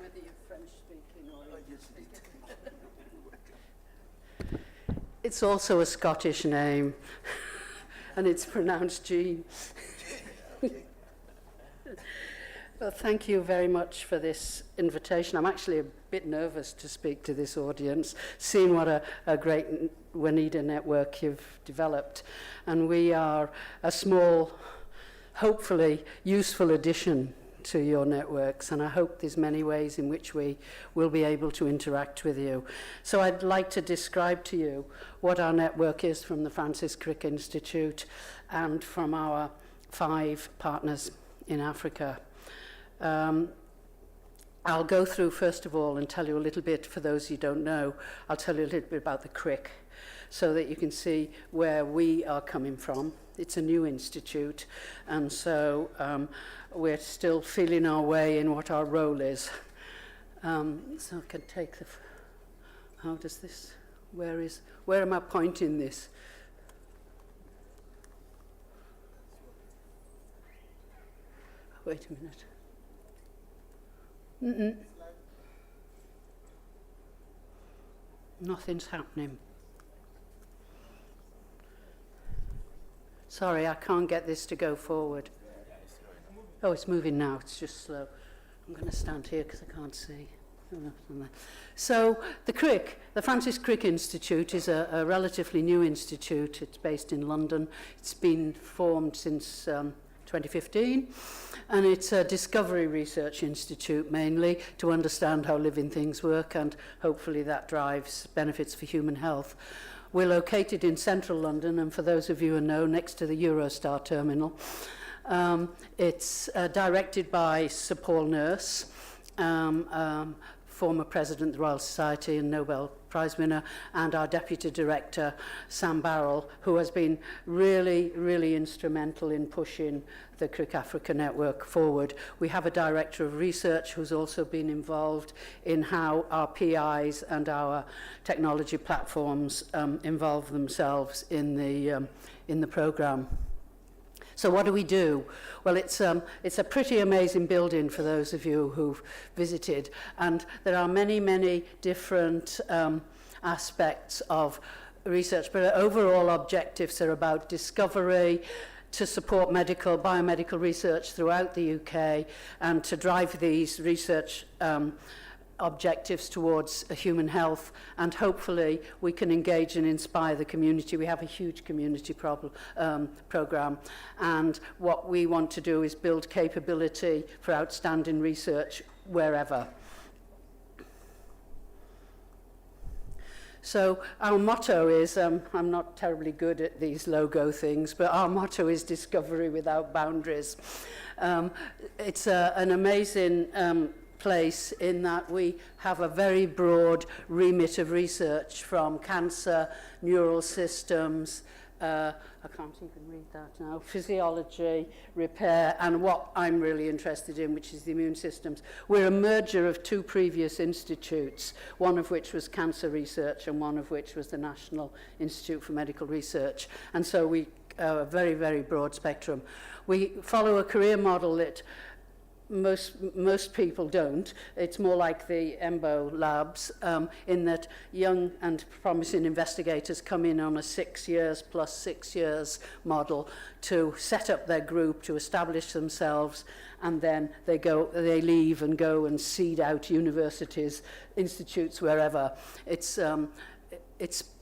whether you're French speaking or Yes, indeed. It's also a Scottish name, and it's pronounced Jean. Well, thank you very much for this invitation. I'm actually a bit nervous to speak to this audience, seeing what a great WANIDA network you've developed. And we are a small, hopefully useful addition to your networks, and I hope there's many ways in which we will be able to interact with you. So I'd like to describe to you what our network is from the Francis Crick Institute and from our 5 partners in Africa. I'll go through first of all and tell you a little bit, for those who don't know, I'll tell you a little bit about the Crick so that you can see where we are coming from. It's a new institute, and so we're still feeling our way in what our role is. So I can take the, how does this, where am I pointing this? Wait a minute. Nothing's happening. Sorry, I can't get this to go forward. Oh, it's moving now. It's just slow. I'm going to stand here because I can't see. So the Crick, the Francis Crick Institute, is a relatively new institute. It's based in London. It's been formed since 2015, and it's a discovery research institute mainly to understand how living things work, and hopefully that drives benefits for human health. We're located in central London, and for those of you who know, next to the Eurostar terminal. It's directed by Sir Paul Nurse, former president of the Royal Society and Nobel Prize winner, and our deputy director, Sam Barrell, who has been really, really instrumental in pushing the Crick Africa network forward. We have a director of research who's also been involved in how our PIs and our technology platforms involve themselves in the program. So what do we do? Well, it's a pretty amazing building for those of you who've visited, and there are many, many different aspects of research, but overall objectives are about discovery, to support biomedical research throughout the UK, and to drive these research objectives towards human health, and hopefully we can engage and inspire the community. We have a huge community program, and what we want to do is build capability for outstanding research wherever. So our motto is, I'm not terribly good at these logo things, but our motto is discovery without boundaries. It's an amazing place in that we have a very broad remit of research, from cancer, neural systems, I can't even read that now, physiology, repair, and what I'm really interested in, which is the immune systems. We're a merger of 2 previous institutes, one of which was cancer research and one of which was the National Institute for Medical Research. And so we a very, very broad spectrum. We follow a career model that most people don't. It's more like the EMBO labs, in that young and promising investigators come in on a 6 years plus 6 years model to set up their group, to establish themselves, and then they leave and go and seed out universities, institutes, wherever. It's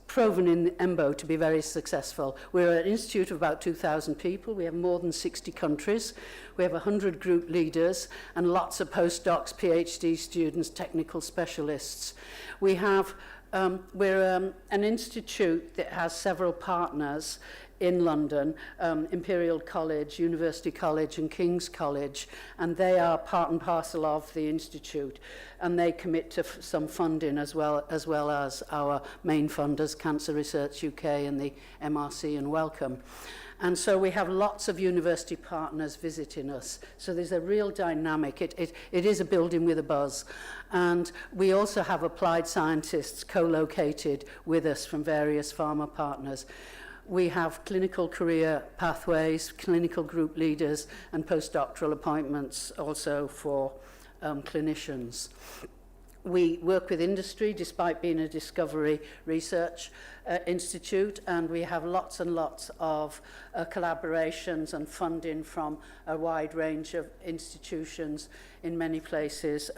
proven in EMBO to be very successful. We're an institute of about 2,000 people. We have more than 60 countries. We have 100 group leaders and lots of postdocs, PhD students, technical specialists. We have, we're an institute that has several partners in London, Imperial College, University College and King's College, and they are part and parcel of the institute, and they commit to some funding as well as our main funders, Cancer Research UK and the MRC and Wellcome. And so we have lots of university partners visiting us. So there's a real dynamic. It is a building with a buzz. And we also have applied scientists co-located with us from various pharma partners. We have clinical career pathways, clinical group leaders, and postdoctoral appointments also for clinicians. We work with industry despite being a discovery research institute, and we have lots and lots of collaborations and funding from a wide range of institutions in many places,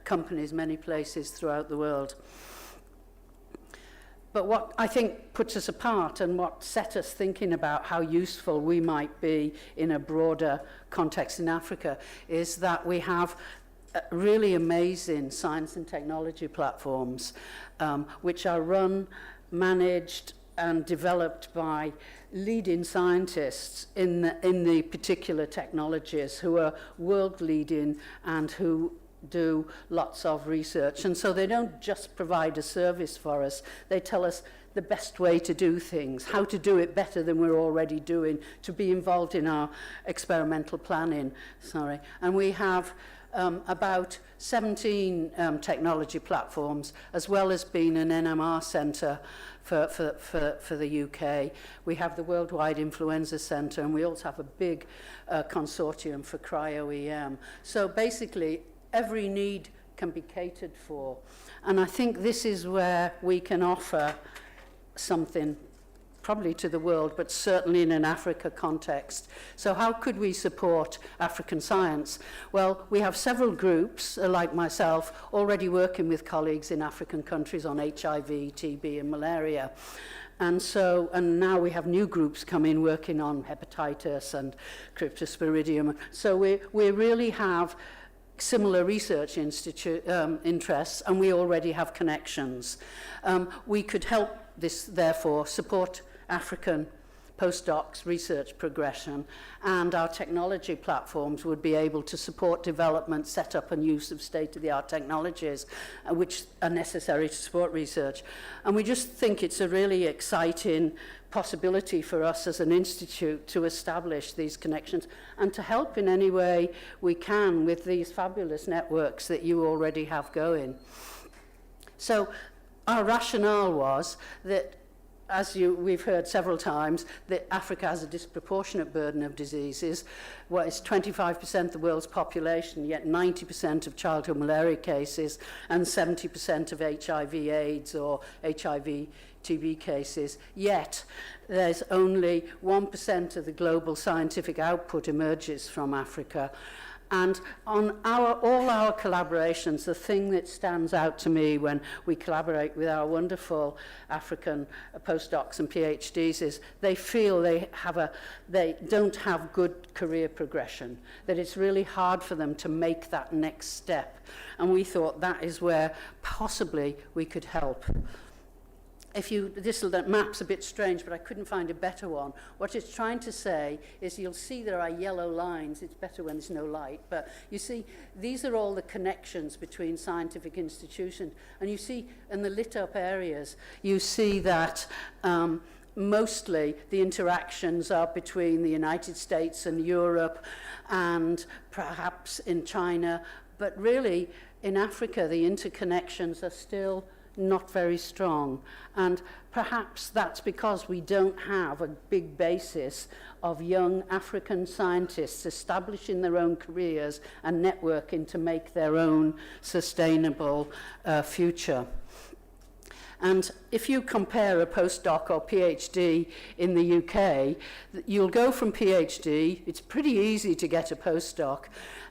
companies, many places throughout the world. But what I think puts us apart and what set us thinking about how useful we might be in a broader context in Africa is that we have really amazing science and technology platforms which are run, managed and developed by leading scientists in the particular technologies who are world leading and who do lots of research. And so they don't just provide a service for us, they tell us the best way to do things, how to do it better than we're already doing, to be involved in our experimental planning. And we have about 17 technology platforms, as well as being an NMR centre for the UK. We have the Worldwide Influenza Centre, and we also have a big consortium for cryo-EM. So basically, every need can be catered for. And I think this is where we can offer something probably to the world, but certainly in an Africa context. So how could we support African science? Well, we have several groups, like myself, already working with colleagues in African countries on HIV, TB, and malaria. And now we have new groups coming working on hepatitis and cryptosporidium. So we really have similar research interests, and we already have connections. We could help this, therefore, support African postdocs' research progression, and our technology platforms would be able to support development, setup and use of state-of-the-art technologies which are necessary to support research. And we just think it's a really exciting possibility for us as an institute to establish these connections and to help in any way we can with these fabulous networks that you already have going. So our rationale was that, as we've heard several times, that Africa has a disproportionate burden of diseases. Well, it's 25% of the world's population, yet 90% of childhood malaria cases and 70% of HIV/AIDS or HIV/TB cases. Yet there's only 1% of the global scientific output emerges from Africa. And on all our collaborations, the thing that stands out to me when we collaborate with our wonderful African postdocs and PhDs is they feel they don't have good career progression, that it's really hard for them to make that next step. And we thought that is where possibly we could help. This map's a bit strange, but I couldn't find a better one. What it's trying to say is you'll see there are yellow lines. It's better when there's no light. But you see, these are all the connections between scientific institutions. And you see in the lit up areas, you see that mostly the interactions are between the United States and Europe and perhaps in China. But really, in Africa, the interconnections are still not very strong, and perhaps that's because we don't have a big basis of young African scientists establishing their own careers and networking to make their own sustainable future. And if you compare a postdoc or PhD in the UK, you'll go from PhD, it's pretty easy to get a postdoc,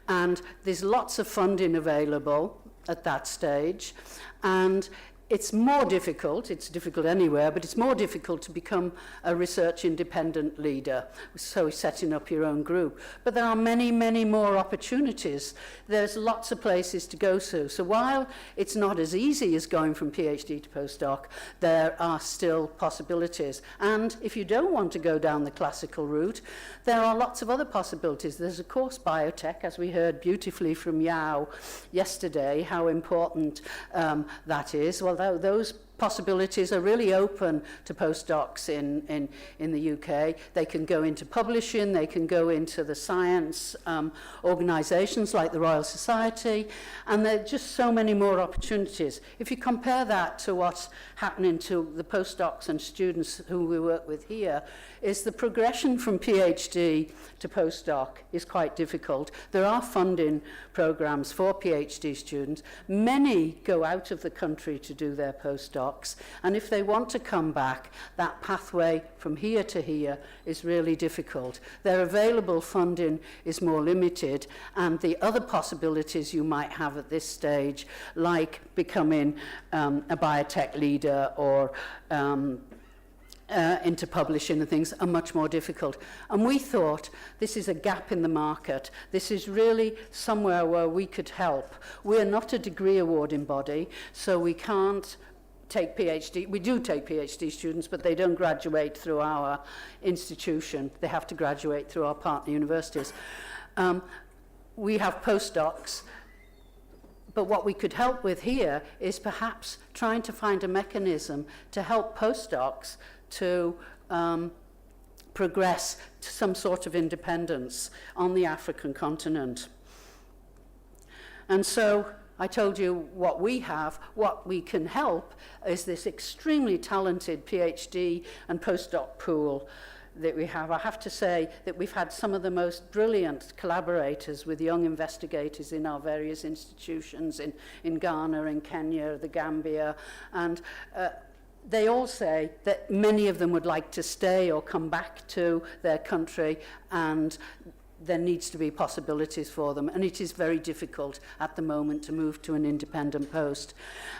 and there's lots of funding available at that stage, and it's more difficult, it's difficult anywhere, but it's more difficult to become a research independent leader, so setting up your own group. But there are many, many more opportunities. There's lots of places to go to. So while it's not as easy as going from PhD to postdoc, there are still possibilities. And if you don't want to go down the classical route, there are lots of other possibilities. There's, of course, biotech, as we heard beautifully from Yao yesterday, how important that is. Well, those possibilities are really open to postdocs in the UK. They can go into publishing, they can go into the science organisations like the Royal Society, and there are just so many more opportunities. If you compare that to what's happening to the postdocs and students who we work with here, is the progression from PhD to postdoc is quite difficult. There are funding programs for PhD students. Many go out of the country to do their postdocs, and if they want to come back, that pathway from here to here is really difficult. Their available funding is more limited, and the other possibilities you might have at this stage, like becoming a biotech leader or into publishing and things, are much more difficult. And we thought this is a gap in the market. This is really somewhere where we could help. We're not a degree awarding body, so we can't take PhD. We do take PhD students, but they don't graduate through our institution. They have to graduate through our partner universities. We have postdocs, but what we could help with here is perhaps trying to find a mechanism to help postdocs to progress to some sort of independence on the African continent. And so I told you what we have. What we can help is this extremely talented PhD and postdoc pool that we have. I have to say that we've had some of the most brilliant collaborators with young investigators in our various institutions in Ghana, in Kenya, the Gambia, and they all say that many of them would like to stay or come back to their country, and there needs to be possibilities for them, and it is very difficult at the moment to move to an independent post.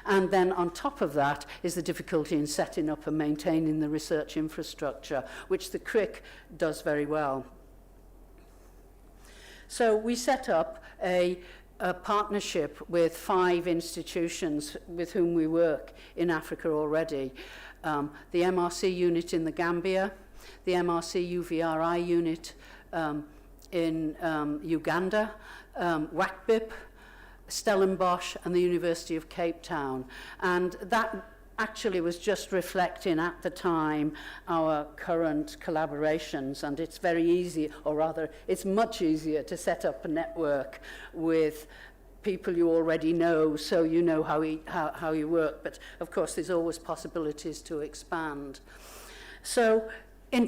And then on top of that is the difficulty in setting up and maintaining the research infrastructure, which the CRIC does very well. So we set up a partnership with 5 institutions with whom we work in Africa already. The MRC unit in the Gambia, the MRC UVRI unit in Uganda, WACBIP, Stellenbosch, and the University of Cape Town. And that actually was just reflecting at the time our current collaborations, and it's very easy, or rather it's much easier to set up a network with people you already know, so you know how you work, but of course there's always possibilities to expand. So in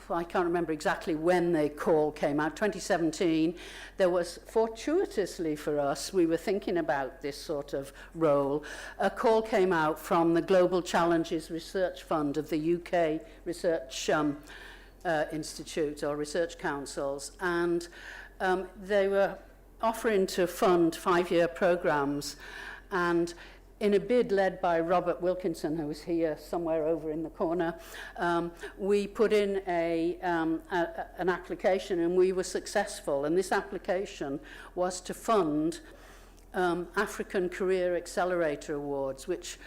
I can't remember exactly when the call came out, 2017, there was, fortuitously for us, we were thinking about this sort of role, a call came out from the Global Challenges Research Fund of the UK Research Institute or Research Councils, and they were offering to fund 5-year programs, and in a bid led by Robert Wilkinson, who was here somewhere over in the corner, we put in an application, and we were successful. And this application was to fund African Career Accelerator Awards, which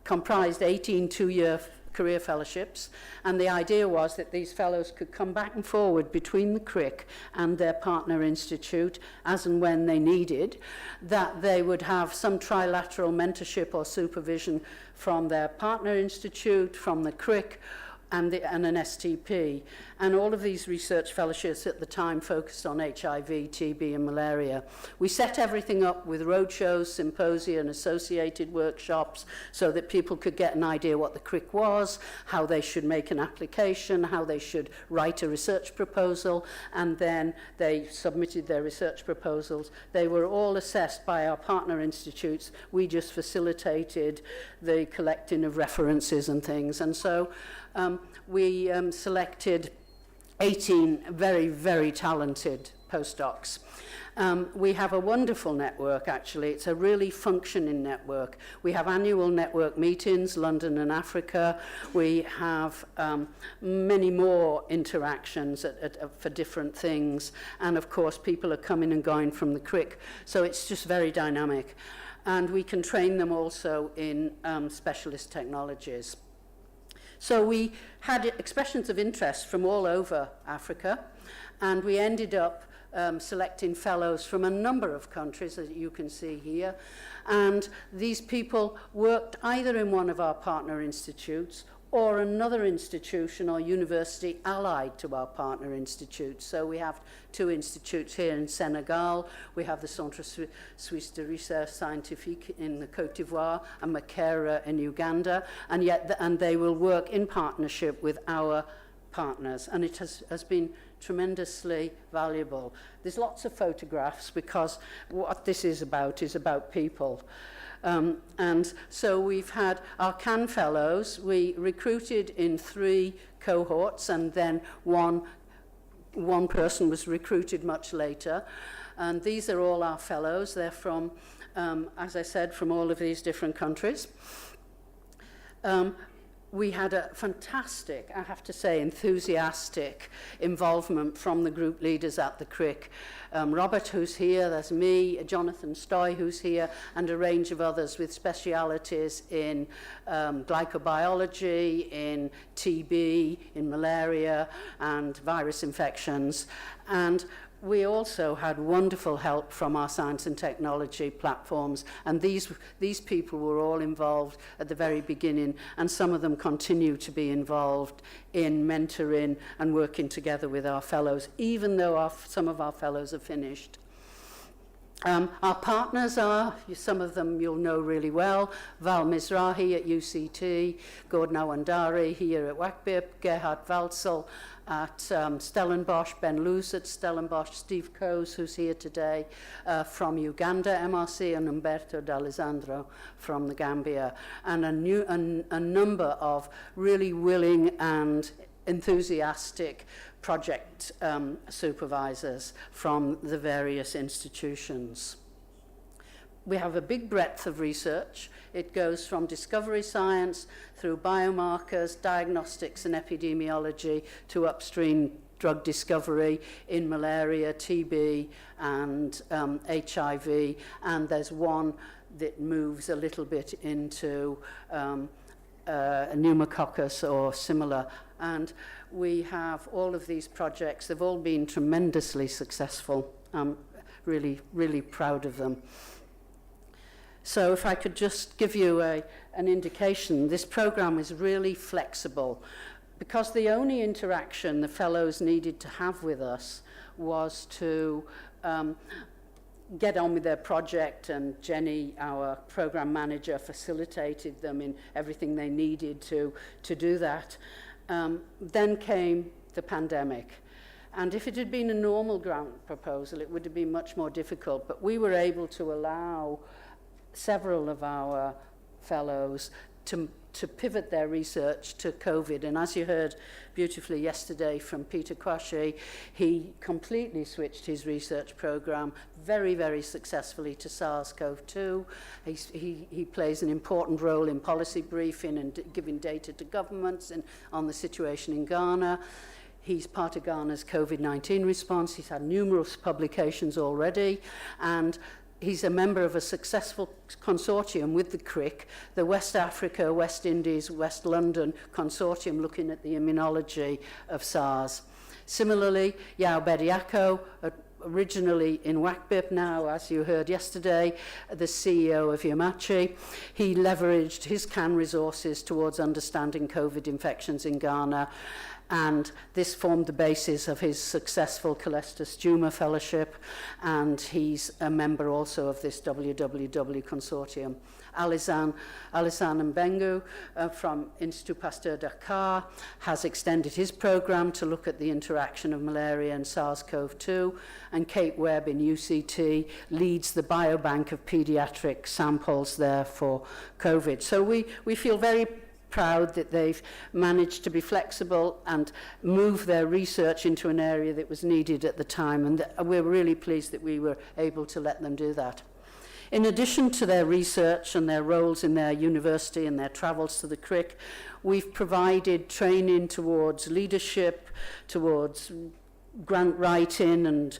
comprised 18 2-year career fellowships, and the idea was that these fellows could come back and forward between the CRIC and their partner institute as and when they needed, that they would have some trilateral mentorship or supervision from their partner institute, from the CRIC, and an STP. And all of these research fellowships at the time focused on HIV, TB, and malaria. We set everything up with roadshows, symposia, and associated workshops so that people could get an idea what the CRIC was, how they should make an application, how they should write a research proposal, and then they submitted their research proposals. They were all assessed by our partner institutes. We just facilitated the collecting of references and things. And so we selected 18 very, very talented postdocs. We have a wonderful network, actually. It's a really functioning network. We have annual network meetings, London and Africa. We have many more interactions for different things. And of course, people are coming and going from the CRIC. So it's just very dynamic. And we can train them also in specialist technologies. So we had expressions of interest from all over Africa, and we ended up selecting fellows from a number of countries, as you can see here. And these people worked either in one of our partner institutes or another institution or university allied to our partner institutes. So we have 2 institutes here in Senegal. We have the Centre Suisse de Recherche Scientifique in the Côte d'Ivoire and Makera in Uganda, and they will work in partnership with our partners, and it has been tremendously valuable. There's lots of photographs because what this is about people. And so we've had our Cannes Fellows. We recruited in 3 cohorts, and then one person was recruited much later. And these are all our fellows. They're from, as I said, from all of these different countries. We had a fantastic, I have to say, enthusiastic involvement from the group leaders at the CRIC. Robert, who's here, there's me, Jonathan Stoy, who's here, and a range of others with specialities in glycobiology, in TB, in malaria, and virus infections. And we also had wonderful help from our science and technology platforms, and these people were all involved at the very beginning, and some of them continue to be involved in mentoring and working together with our fellows, even though some of our fellows are finished. Our partners are, some of them you'll know really well, Val Mizrahi at UCT, Gordon Awandari here at WACBIP, Gerhard Walzel at Stellenbosch, Ben Luz at Stellenbosch, Steve Coase, who's here today from Uganda MRC, and Umberto D'Alessandro from the Gambia, and a number of really willing and enthusiastic project supervisors from the various institutions. We have a big breadth of research. It goes from discovery science through biomarkers, diagnostics and epidemiology to upstream drug discovery in malaria, TB and HIV, and there's one that moves a little bit into pneumococcus or similar. And we have all of these projects. They've all been tremendously successful. I'm really, really proud of them. So if I could just give you an indication, this program is really flexible because the only interaction the fellows needed to have with us was to get on with their project, and Jenny, our program manager, facilitated them in everything they needed to do that. Then came the pandemic. And if it had been a normal grant proposal, it would have been much more difficult. But we were able to allow several of our fellows to pivot their research to COVID. And as you heard beautifully yesterday from Peter Quashy, he completely switched his research program very, very successfully to SARS-CoV-2. He plays an important role in policy briefing and giving data to governments and on the situation in Ghana. He's part of Ghana's COVID-19 response. He's had numerous publications already, and he's a member of a successful consortium with the CRIC, the West Africa, West Indies, West London consortium looking at the immunology of SARS. Similarly, Yao Bediako, originally in WACBIP, now, as you heard yesterday, the CEO of Yamachi. He leveraged his Cannes resources towards understanding COVID infections in Ghana, and this formed the basis of his successful Colestus Juma Fellowship, and he's a member also of this WWW consortium. Alizan Mbengu from Institut Pasteur Dakar has extended his program to look at the interaction of malaria and SARS-CoV-2, and Kate Webb in UCT leads the biobank of pediatric samples there for COVID. So we feel very proud that they've managed to be flexible and move their research into an area that was needed at the time, and we're really pleased that we were able to let them do that. In addition to their research and their roles in their university and their travels to the CRIC, we've provided training towards leadership, towards grant writing and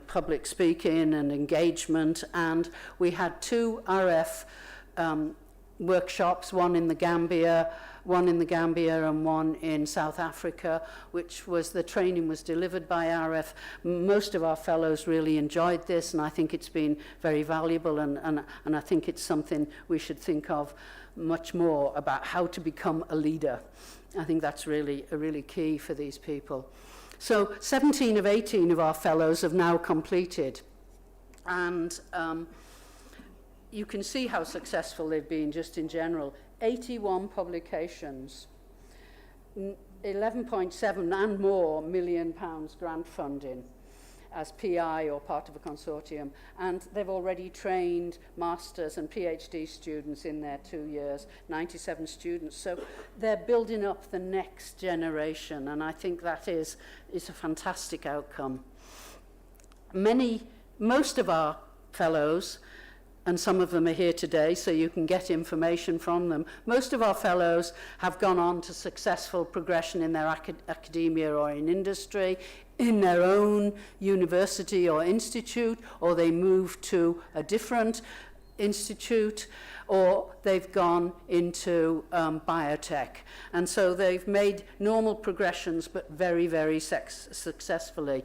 public speaking and engagement, and we had 2 RF workshops, one in the Gambia and one in South Africa, which was, the training was delivered by RF. Most of our fellows really enjoyed this, and I think it's been very valuable, and I think it's something we should think of much more about how to become a leader. I think that's really key for these people. So 17 of 18 of our fellows have now completed, and you can see how successful they've been just in general. 81 publications, 11.7 and more million pounds grant funding as PI or part of a consortium, and they've already trained masters and PhD students in their 2 years, 97 students. So they're building up the next generation, and I think that is a fantastic outcome. Most of our fellows, and some of them are here today, so you can get information from them. Most of our fellows have gone on to successful progression in their academia or in industry, in their own university or institute, or they move to a different institute, or they've gone into biotech. And so they've made normal progressions, but very successfully.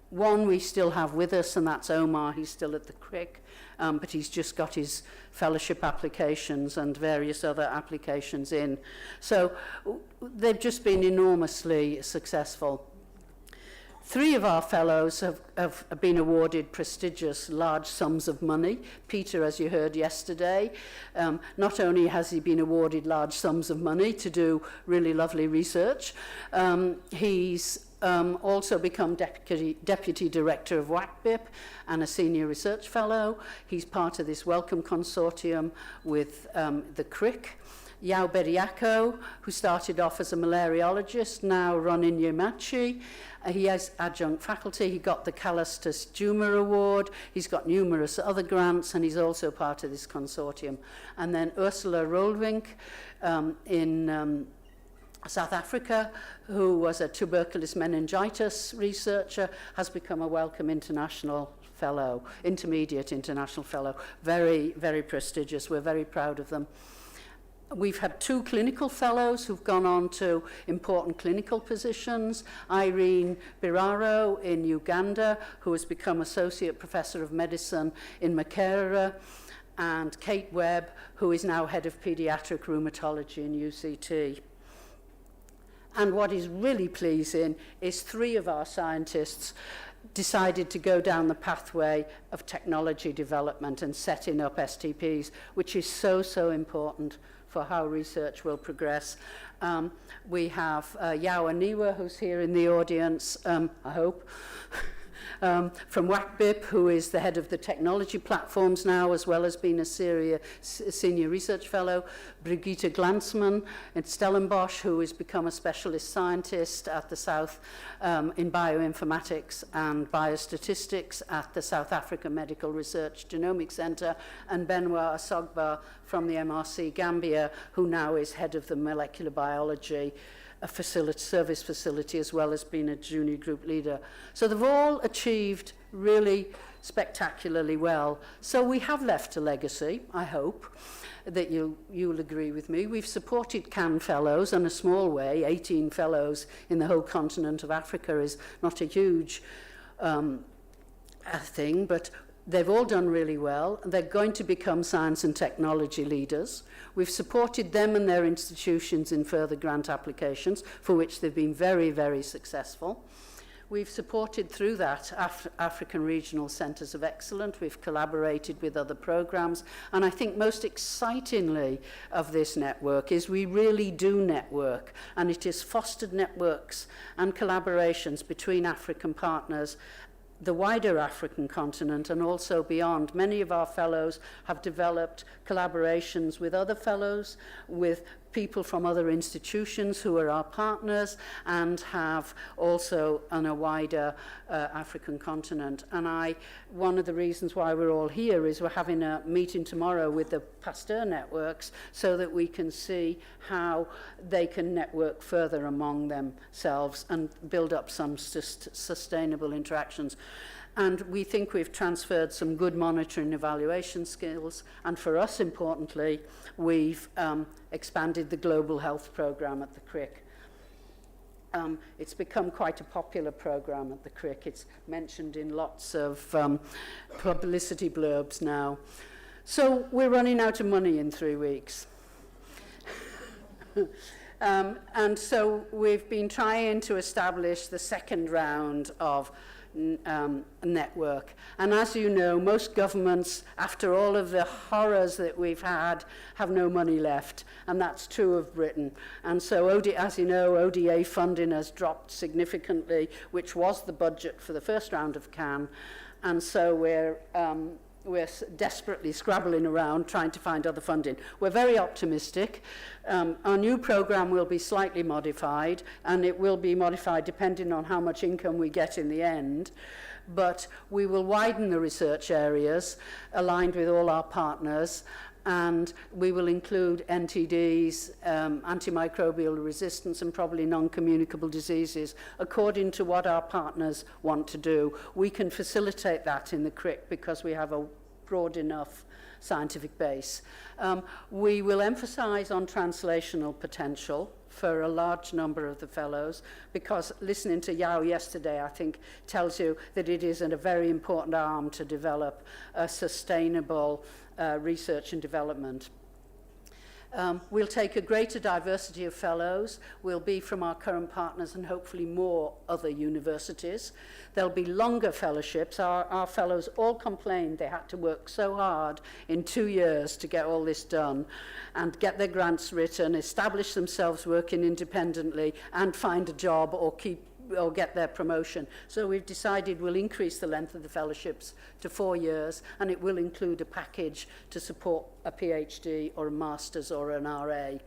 One we still have with us, and that's Omar. He's still at the Crick, but he's just got his fellowship applications and various other applications in. So they've just been enormously successful. 3 of our fellows have been awarded prestigious large sums of money. Peter, as you heard yesterday, not only has he been awarded large sums of money to do really lovely research, he's also become deputy director of WACBIP and a senior research fellow. He's part of this Welcome Consortium with the Crick. Yao Bediako, who started off as a malariologist, now running Yemachi. He has adjunct faculty. He got the Callistus Juma Award. He's got numerous other grants, and he's also part of this consortium. And then Ursula Rolvink in South Africa, who was a tuberculous meningitis researcher, has become a Wellcome International Fellow, Intermediate International Fellow. Very prestigious. We're very proud of them. We've had 2 clinical fellows who've gone on to important clinical positions. Irene Biraro in Uganda, who has become Associate Professor of Medicine in Makerere, and Kate Webb, who is now Head of Pediatric Rheumatology in UCT. And what is really pleasing is 3 of our scientists decided to go down the pathway of technology development and setting up STPs, which is so important for how research will progress. We have Yao Aniwa, who's here in the audience, I hope, from WACBIP, who is the head of the technology platforms now, as well as being a senior research fellow. Brigitte Glanzmann at Stellenbosch, who has become a specialist scientist at the South in bioinformatics and biostatistics at the South African Medical Research Genomics Centre, and Benoit Asogba from the MRC Gambia, who now is head of the molecular biology service facility, as well as being a junior group leader. So they've all achieved really spectacularly well. So we have left a legacy, I hope, that you'll agree with me. We've supported CAN fellows in a small way. 18 fellows in the whole continent of Africa is not a huge thing, but they've all done really well. They're going to become science and technology leaders. We've supported them and their institutions in further grant applications, for which they've been very successful. We've supported through that African Regional Centres of Excellence. We've collaborated with other programs. And I think most excitingly of this network is we really do network. And it has fostered networks and collaborations between African partners, the wider African continent, and also beyond. Many of our fellows have developed collaborations with other fellows, with people from other institutions who are our partners, and have also on a wider African continent. And one of the reasons why we're all here is we're having a meeting tomorrow with the Pasteur networks so that we can see how they can network further among themselves and build up some sustainable interactions. And we think we've transferred some good monitoring and evaluation skills. And for us, importantly, we've expanded the global health program at the Crick. It's become quite a popular program at the Crick. It's mentioned in lots of publicity blurbs now. So we're running out of money in 3 weeks. And so we've been trying to establish the second round of network. And as you know, most governments, after all of the horrors that we've had, have no money left. And that's true of Britain. And so, as you know, ODA funding has dropped significantly, which was the budget for the first round of Cannes. And so we're desperately scrabbling around trying to find other funding. We're very optimistic. Our new program will be slightly modified, and it will be modified depending on how much income we get in the end. But we will widen the research areas aligned with all our partners, and we will include NTDs, antimicrobial resistance, and probably non-communicable diseases, according to what our partners want to do. We can facilitate that in the Crick because we have a broad enough scientific base. We will emphasize on translational potential for a large number of the fellows, because listening to Yao yesterday, I think, tells you that it is a very important arm to develop a sustainable research and development. We'll take a greater diversity of fellows. We'll be from our current partners and hopefully more other universities. There'll be longer fellowships. Our fellows all complained they had to work so hard in 2 years to get all this done and get their grants written, establish themselves working independently, and find a job or get their promotion. So we've decided we'll increase the length of the fellowships to 4 years, and it will include a package to support a PhD or a master's or an RA,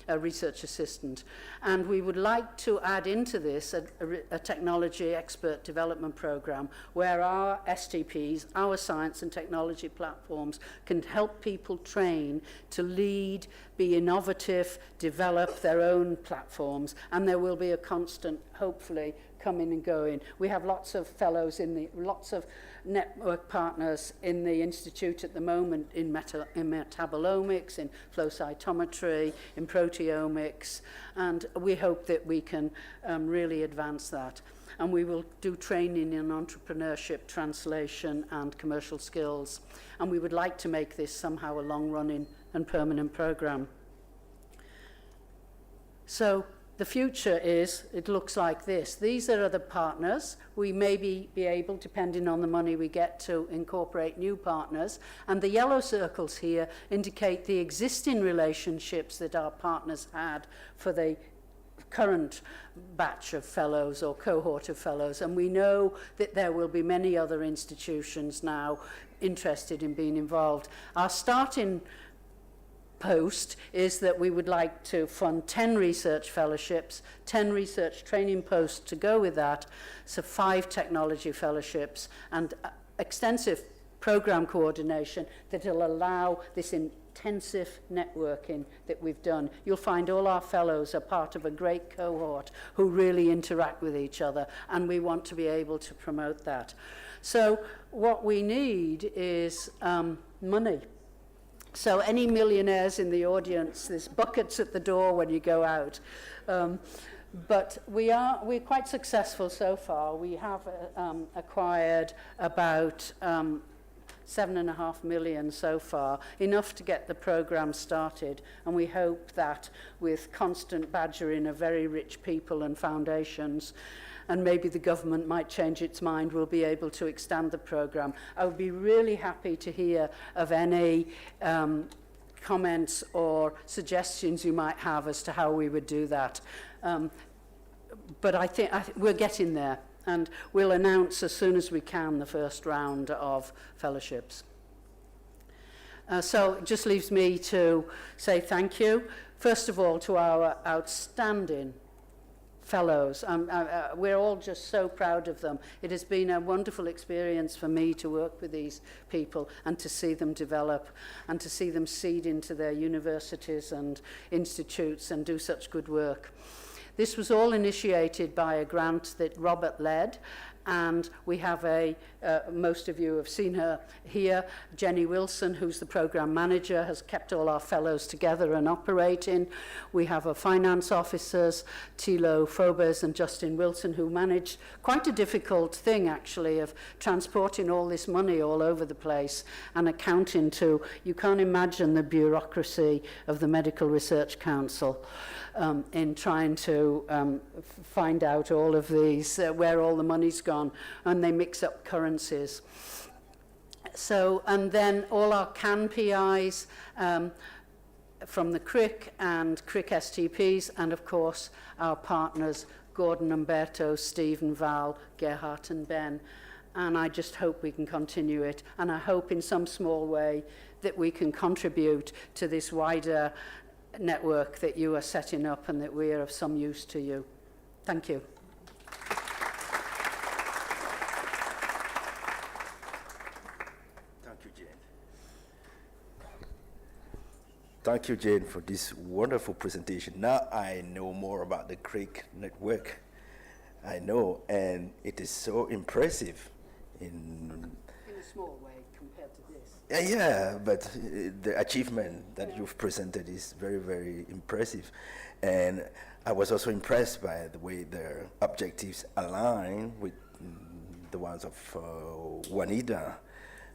a research assistant. And we would like to add into this a technology expert development program where our STPs, our science and technology platforms, can help people train to lead, be innovative, develop their own platforms, and there will be a constant, hopefully, coming and going. We have lots of fellows lots of network partners in the institute at the moment in metabolomics, in flow cytometry, in proteomics, and we hope that we can really advance that. And we will do training in entrepreneurship, translation, and commercial skills. And we would like to make this somehow a long-running and permanent program. So the future it looks like this. These are other partners. We may be able, depending on the money we get, to incorporate new partners. And the yellow circles here indicate the existing relationships that our partners had for the current batch of fellows or cohort of fellows. And we know that there will be many other institutions now interested in being involved. Our starting post is that we would like to fund 10 research fellowships, 10 research training posts to go with that, so 5 technology fellowships, and extensive program coordination that will allow this intensive networking that we've done. You'll find all our fellows are part of a great cohort who really interact with each other, and we want to be able to promote that. So what we need is money. So any millionaires in the audience, there's buckets at the door when you go out. But we're quite successful so far. We have acquired about 7.5 million so far, enough to get the program started. And we hope that with constant badgering of very rich people and foundations, and maybe the government might change its mind, we'll be able to extend the program. I would be really happy to hear of any comments or suggestions you might have as to how we would do that. But I think we're getting there, and we'll announce as soon as we can the first round of fellowships. So it just leaves me to say thank you, first of all, to our outstanding fellows. We're all just so proud of them. It has been a wonderful experience for me to work with these people and to see them develop and to see them seed into their universities and institutes and do such good work. This was all initiated by a grant that Robert led, And we have most of you have seen her here, Jenny Wilson, who's the program manager, has kept all our fellows together and operating. We have our finance officers, Tilo Phobers and Justin Wilson, who managed quite a difficult thing, actually, of transporting all this money all over the place and accounting to, you can't imagine the bureaucracy of the Medical Research Council in trying to find out all of these, where all the money's gone, and they mix up currencies. So, and then all our CAN PIs from the CRIC and CRIC STPs, and of course our partners, Gordon, Umberto, Stephen, Val, Gerhard and Ben. And I just hope we can continue it, and I hope in some small way that we can contribute to this wider network that you are setting up and that we are of some use to you. Thank you. Thank you, Jane. Thank you, Jane, for this wonderful presentation. Now I know more about the CRIC network. I know, and it is so impressive. In a small way compared to this. Yeah, but the achievement that you've presented is very, very impressive. And I was also impressed by the way their objectives align with the ones of WANIDA.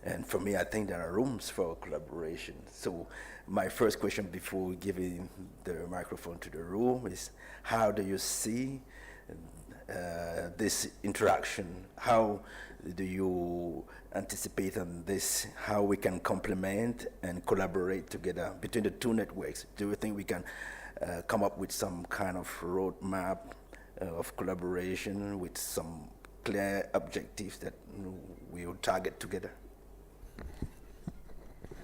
And for me, I think there are rooms for collaboration. So my first question before giving the microphone to the room is, how do you see this interaction? How do you anticipate on this, how we can complement and collaborate together between the two networks? Do you think we can come up with some kind of roadmap of collaboration with some clear objectives that we will target together?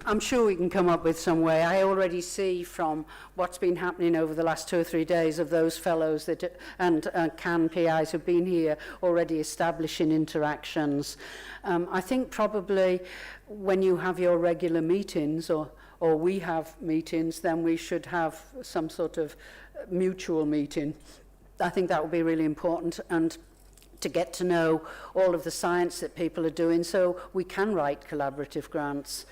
I'm sure we can come up with some way. I already see from what's been happening over the last 2 or 3 days of those fellows that and CAN PIs who've been here already establishing interactions. I think probably when you have your regular meetings or we have meetings, then we should have some sort of mutual meeting. I think that would be really important, and to get to know all of the science that people are doing so we can write collaborative grants.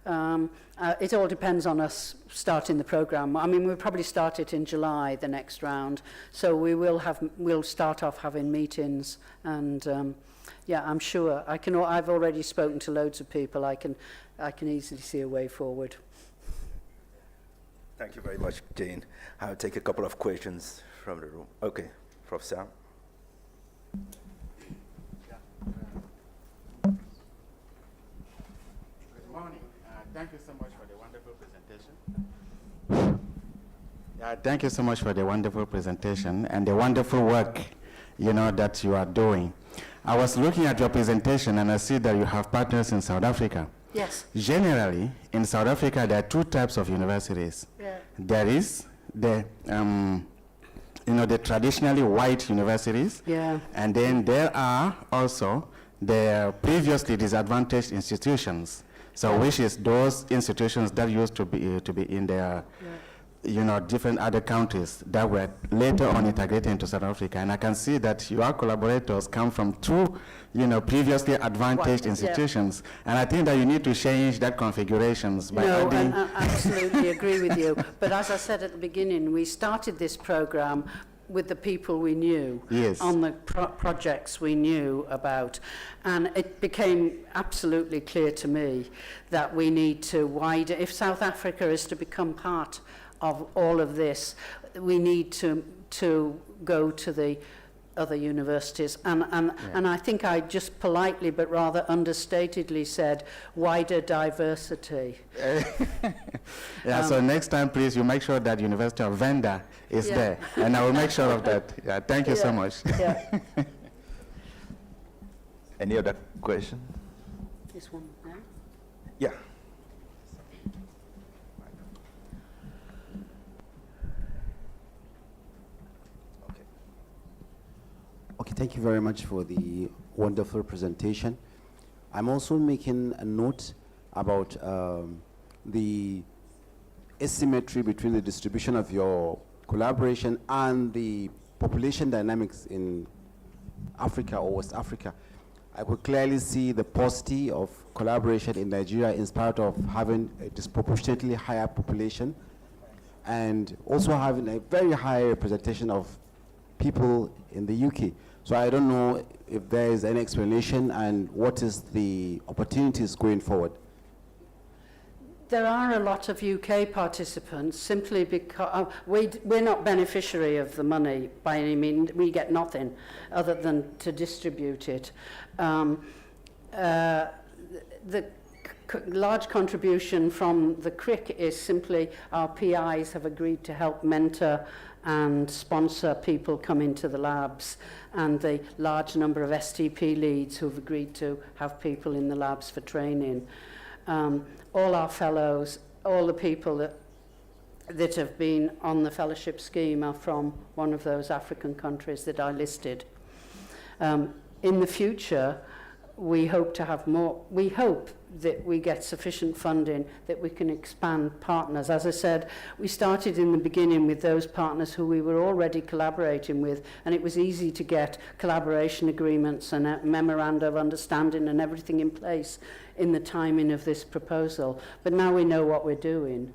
It all depends on us starting the program. I mean, we'll probably start it in July, the next round. So we'll start off having meetings, and yeah, I'm sure I've already spoken to loads of people. I can easily see a way forward. Thank you very much, Jane. I'll take a couple of questions from the room. Okay, Professor. Good morning. Thank you so much for the wonderful presentation. Thank you so much for the wonderful presentation and the wonderful work, that you are doing. I was looking at your presentation and I see that you have partners in South Africa. Yes. Generally, in South Africa, there are two types of universities. Yeah. There is the traditionally white universities. Yeah. And then there are also the previously disadvantaged institutions. So which is those institutions that used to be in their, different other countries that were later on integrated into South Africa. And I can see that your collaborators come from two, previously advantaged institutions. Yeah. And I think that you need to change that configurations by adding... No, I absolutely agree with you. But as I said at the beginning, we started this program with the people we knew, yes, on the projects we knew about. And it became absolutely clear to me that we need to widen, if South Africa is to become part of all of this, we need to go to the other universities. And I think I just politely but rather understatedly said wider diversity. So next time, please, you make sure that University of Venda is there. And I will make sure of that. Yeah, thank you so much. Yeah. Any other question? This one there? Yeah. Okay, thank you very much for the wonderful presentation. I'm also making a note about the asymmetry between the distribution of your collaboration and the population dynamics in Africa or West Africa, I could clearly see the paucity of collaboration in Nigeria in spite of having a disproportionately higher population and also having a very high representation of people in the UK. So I don't know if there is any explanation and what is the opportunities going forward. There are a lot of UK participants simply because we're not beneficiary of the money by any means. We get nothing other than to distribute it. The large contribution from the CRIC is simply our PIs have agreed to help mentor and sponsor people coming to the labs, and the large number of STP leads who've agreed to have people in the labs for training. All our fellows, all the people that have been on the fellowship scheme are from one of those African countries that I listed. In the future, we hope to have more. We hope that we get sufficient funding that we can expand partners. As I said, we started in the beginning with those partners who we were already collaborating with, and it was easy to get collaboration agreements and a memoranda of understanding and everything in place in the timing of this proposal. But now we know what we're doing.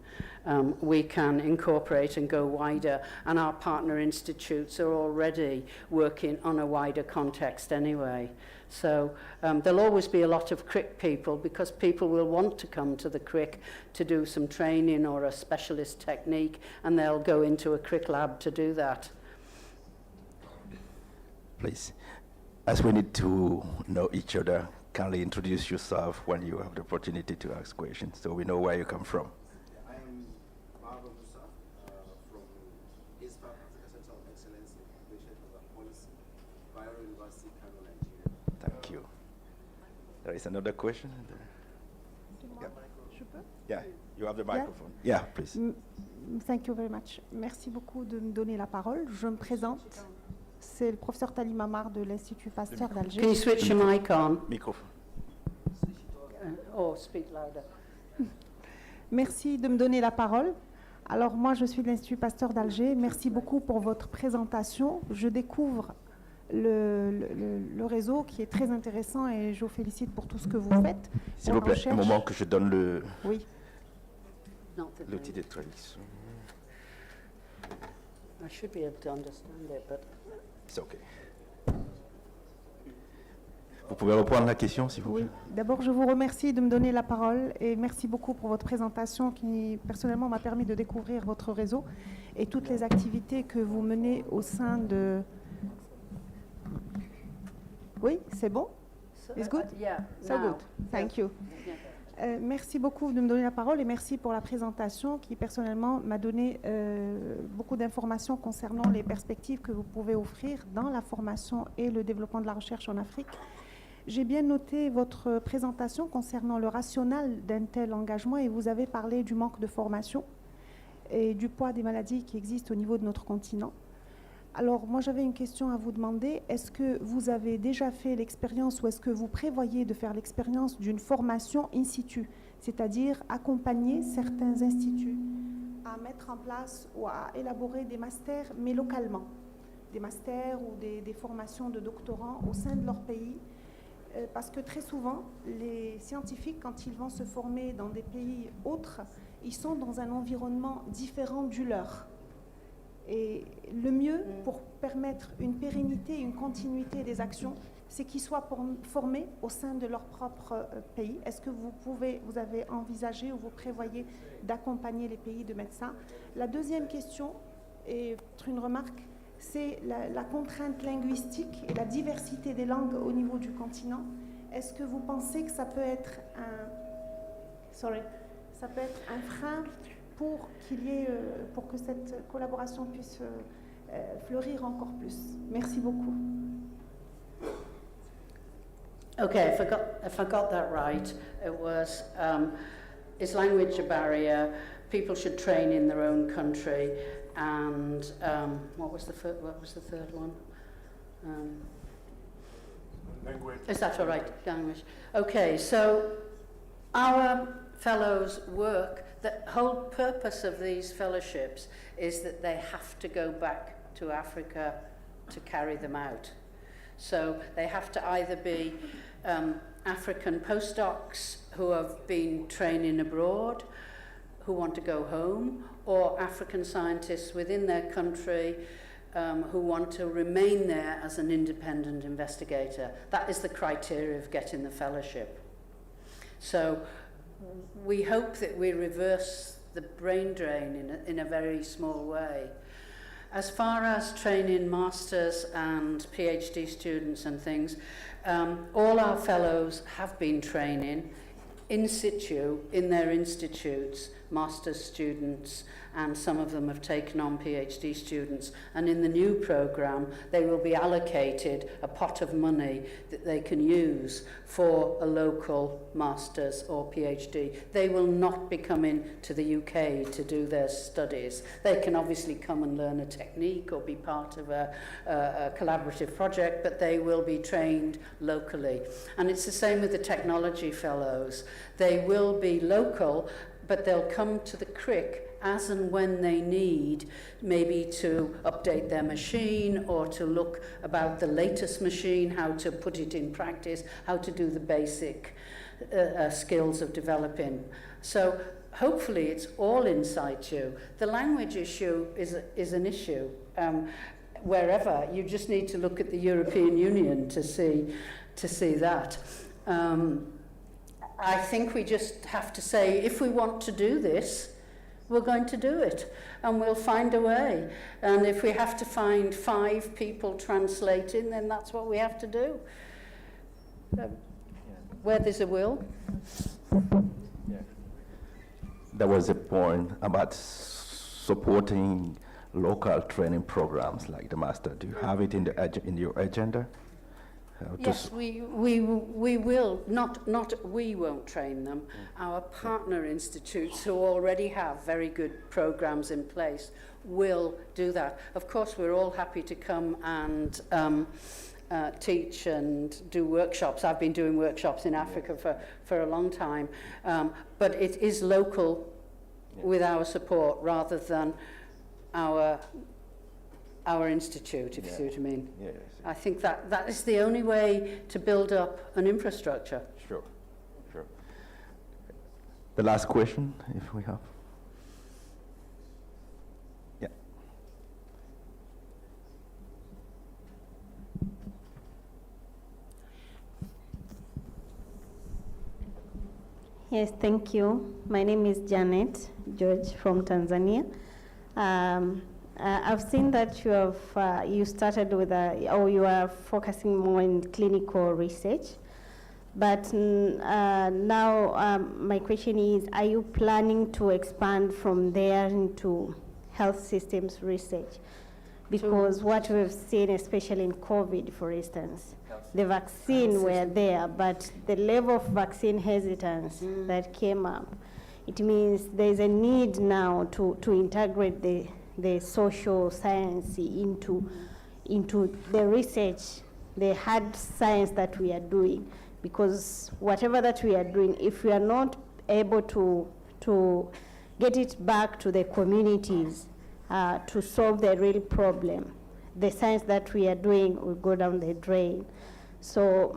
We can incorporate and go wider, and our partner institutes are already working on a wider context anyway. So there'll always be a lot of CRIC people because people will want to come to the CRIC to do some training or a specialist technique, and they'll go into a CRIC lab to do that. Please, as we need to know each other, kindly introduce yourself when you have the opportunity to ask questions so we know where you come from. I am Barbara Musa from ISPA, Africa Center of Excellence in Population Health Policy, Bayero University, Kano, Nigeria. Thank you. There is another question. Yeah, you have the microphone. Yeah, please. Thank you very much. Merci beaucoup de me donner la parole. Je me présente. C'est le professeur Tali Mamar de l'Institut Pasteur d'Alger. Can you switch your mic on? Microphone. Or speak louder. Merci de me donner la parole. Alors moi, je suis de l'Institut Pasteur d'Alger. Merci beaucoup pour votre présentation. Je découvre le réseau qui est très intéressant et je vous félicite pour tout ce que vous faites. S'il vous plaît, un moment que je donne oui. l'outil de traduction. I should be able to understand it, but... It's okay. Vous pouvez reprendre la question, s'il vous plaît. Oui. D'abord, je vous remercie de me donner la parole et merci beaucoup pour votre présentation qui, personnellement, m'a permis de découvrir votre réseau et toutes les activités que vous menez au sein de... Oui, c'est bon? It's good? Yeah. So good. Thank you. Merci beaucoup de me donner la parole et merci pour la présentation qui, personnellement, m'a donné beaucoup d'informations concernant les perspectives que vous pouvez offrir dans la formation et le développement de la recherche en Afrique. J'ai bien noté votre présentation concernant le rationnel d'un tel engagement et vous avez parlé du manque de formation et du poids des maladies qui existent au niveau de notre continent. Alors, moi, j'avais une question à vous demander. Est-ce que vous avez déjà fait l'expérience ou est-ce que vous prévoyez de faire l'expérience d'une formation in situ, c'est-à-dire accompagner certains instituts à mettre en place ou à élaborer des masters, mais localement, des masters ou des formations de doctorants au sein de leur pays? Parce que très souvent, les scientifiques, quand ils vont se former dans des pays autres, ils sont dans un environnement différent du leur. Et le mieux pour permettre une pérennité, une continuité des actions, c'est qu'ils soient formés au sein de leur propre pays. Est-ce que vous avez envisagé ou vous prévoyez d'accompagner les pays de médecins? La deuxième question, et une remarque, c'est la contrainte linguistique et la diversité des langues au niveau du continent. Est-ce que vous pensez que ça peut être un frein pour pour que cette collaboration puisse fleurir encore plus? Merci beaucoup. Okay, if I got that right, it was, is language a barrier? People should train in their own country, and what was the third one? Language. Is that all right? Language. Okay, so our fellows work. The whole purpose of these fellowships is that they have to go back to Africa to carry them out. So they have to either be African postdocs who have been training abroad, who want to go home, or African scientists within their country who want to remain there as an independent investigator. That is the criteria of getting the fellowship. So we hope that we reverse the brain drain in a very small way. As far as training masters and PhD students and things, all our fellows have been training in situ in their institutes, master's students, and some of them have taken on PhD students. And in the new program, they will be allocated a pot of money that they can use for a local master's or PhD. They will not be coming to the UK to do their studies. They can obviously come and learn a technique or be part of a collaborative project, but they will be trained locally. And it's the same with the technology fellows. They will be local, but they'll come to the CRIC as and when they need, maybe to update their machine or to look about the latest machine, how to put it in practice, how to do the basic skills of developing. So hopefully it's all in situ. The language issue is an issue wherever. You just need to look at the European Union to see that. I think we just have to say, if we want to do this, we're going to do it, and we'll find a way. And if we have to find 5 people translating, then that's what we have to do. Where there's a will. There was a point about supporting local training programs like the master. Do you have it in your agenda? Yes, we will. Not we won't train them. Our partner institutes who already have very good programs in place will do that. Of course, we're all happy to come and teach and do workshops. I've been doing workshops in Africa for a long time, but it is local with our support rather than our institute, if you see what I mean. Yes. I think that is the only way to build up an infrastructure. Sure. The last question, if we have. Yeah. Yes, thank you. My name is Janet George from Tanzania. I've seen that you started with you are focusing more in clinical research, but now my question is, are you planning to expand from there into health systems research? Because what we've seen, especially in COVID, for instance, the vaccine were there, but the level of vaccine hesitance that came up, it means there's a need now to integrate the social science into the research, the hard science that we are doing. Because whatever that we are doing, if we are not able to get it back to the communities to solve the real problem, the science that we are doing will go down the drain. So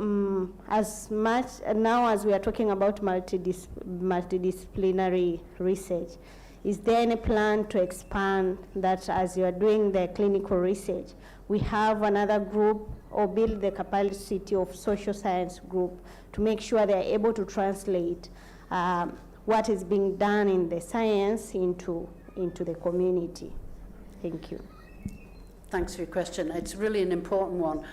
as much now as we are talking about multidisciplinary research, is there any plan to expand that as you are doing the clinical research, we have another group or build the capacity of social science group to make sure they are able to translate what is being done in the science into the community? Thank you. Thanks for your question. It's really an important one.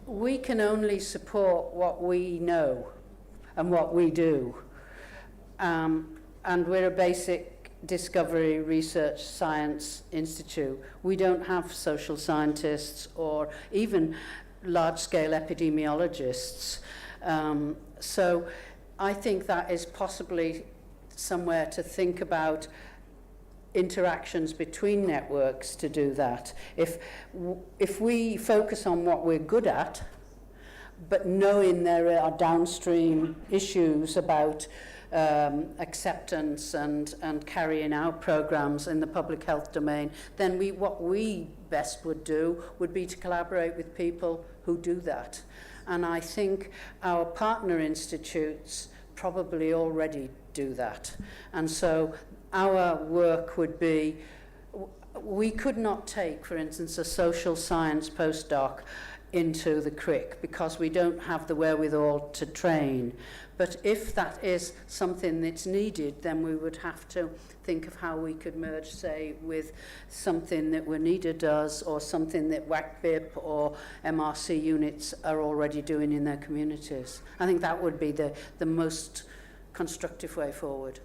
We can only support what we know and what we do. And we're a basic discovery research science institute. We don't have social scientists or even large-scale epidemiologists. So I think that is possibly somewhere to think about interactions between networks to do that. If we focus on what we're good at, but knowing there are downstream issues about acceptance and carrying out programs in the public health domain, then what we best would do would be to collaborate with people who do that. And I think our partner institutes probably already do that. And so our work would be, we could not take, for instance, a social science postdoc into the CRIC because we don't have the wherewithal to train. But if that is something that's needed, then we would have to think of how we could merge, say, with something that WANIDA does or something that WACBIP or MRC units are already doing in their communities. I think that would be the most constructive way forward.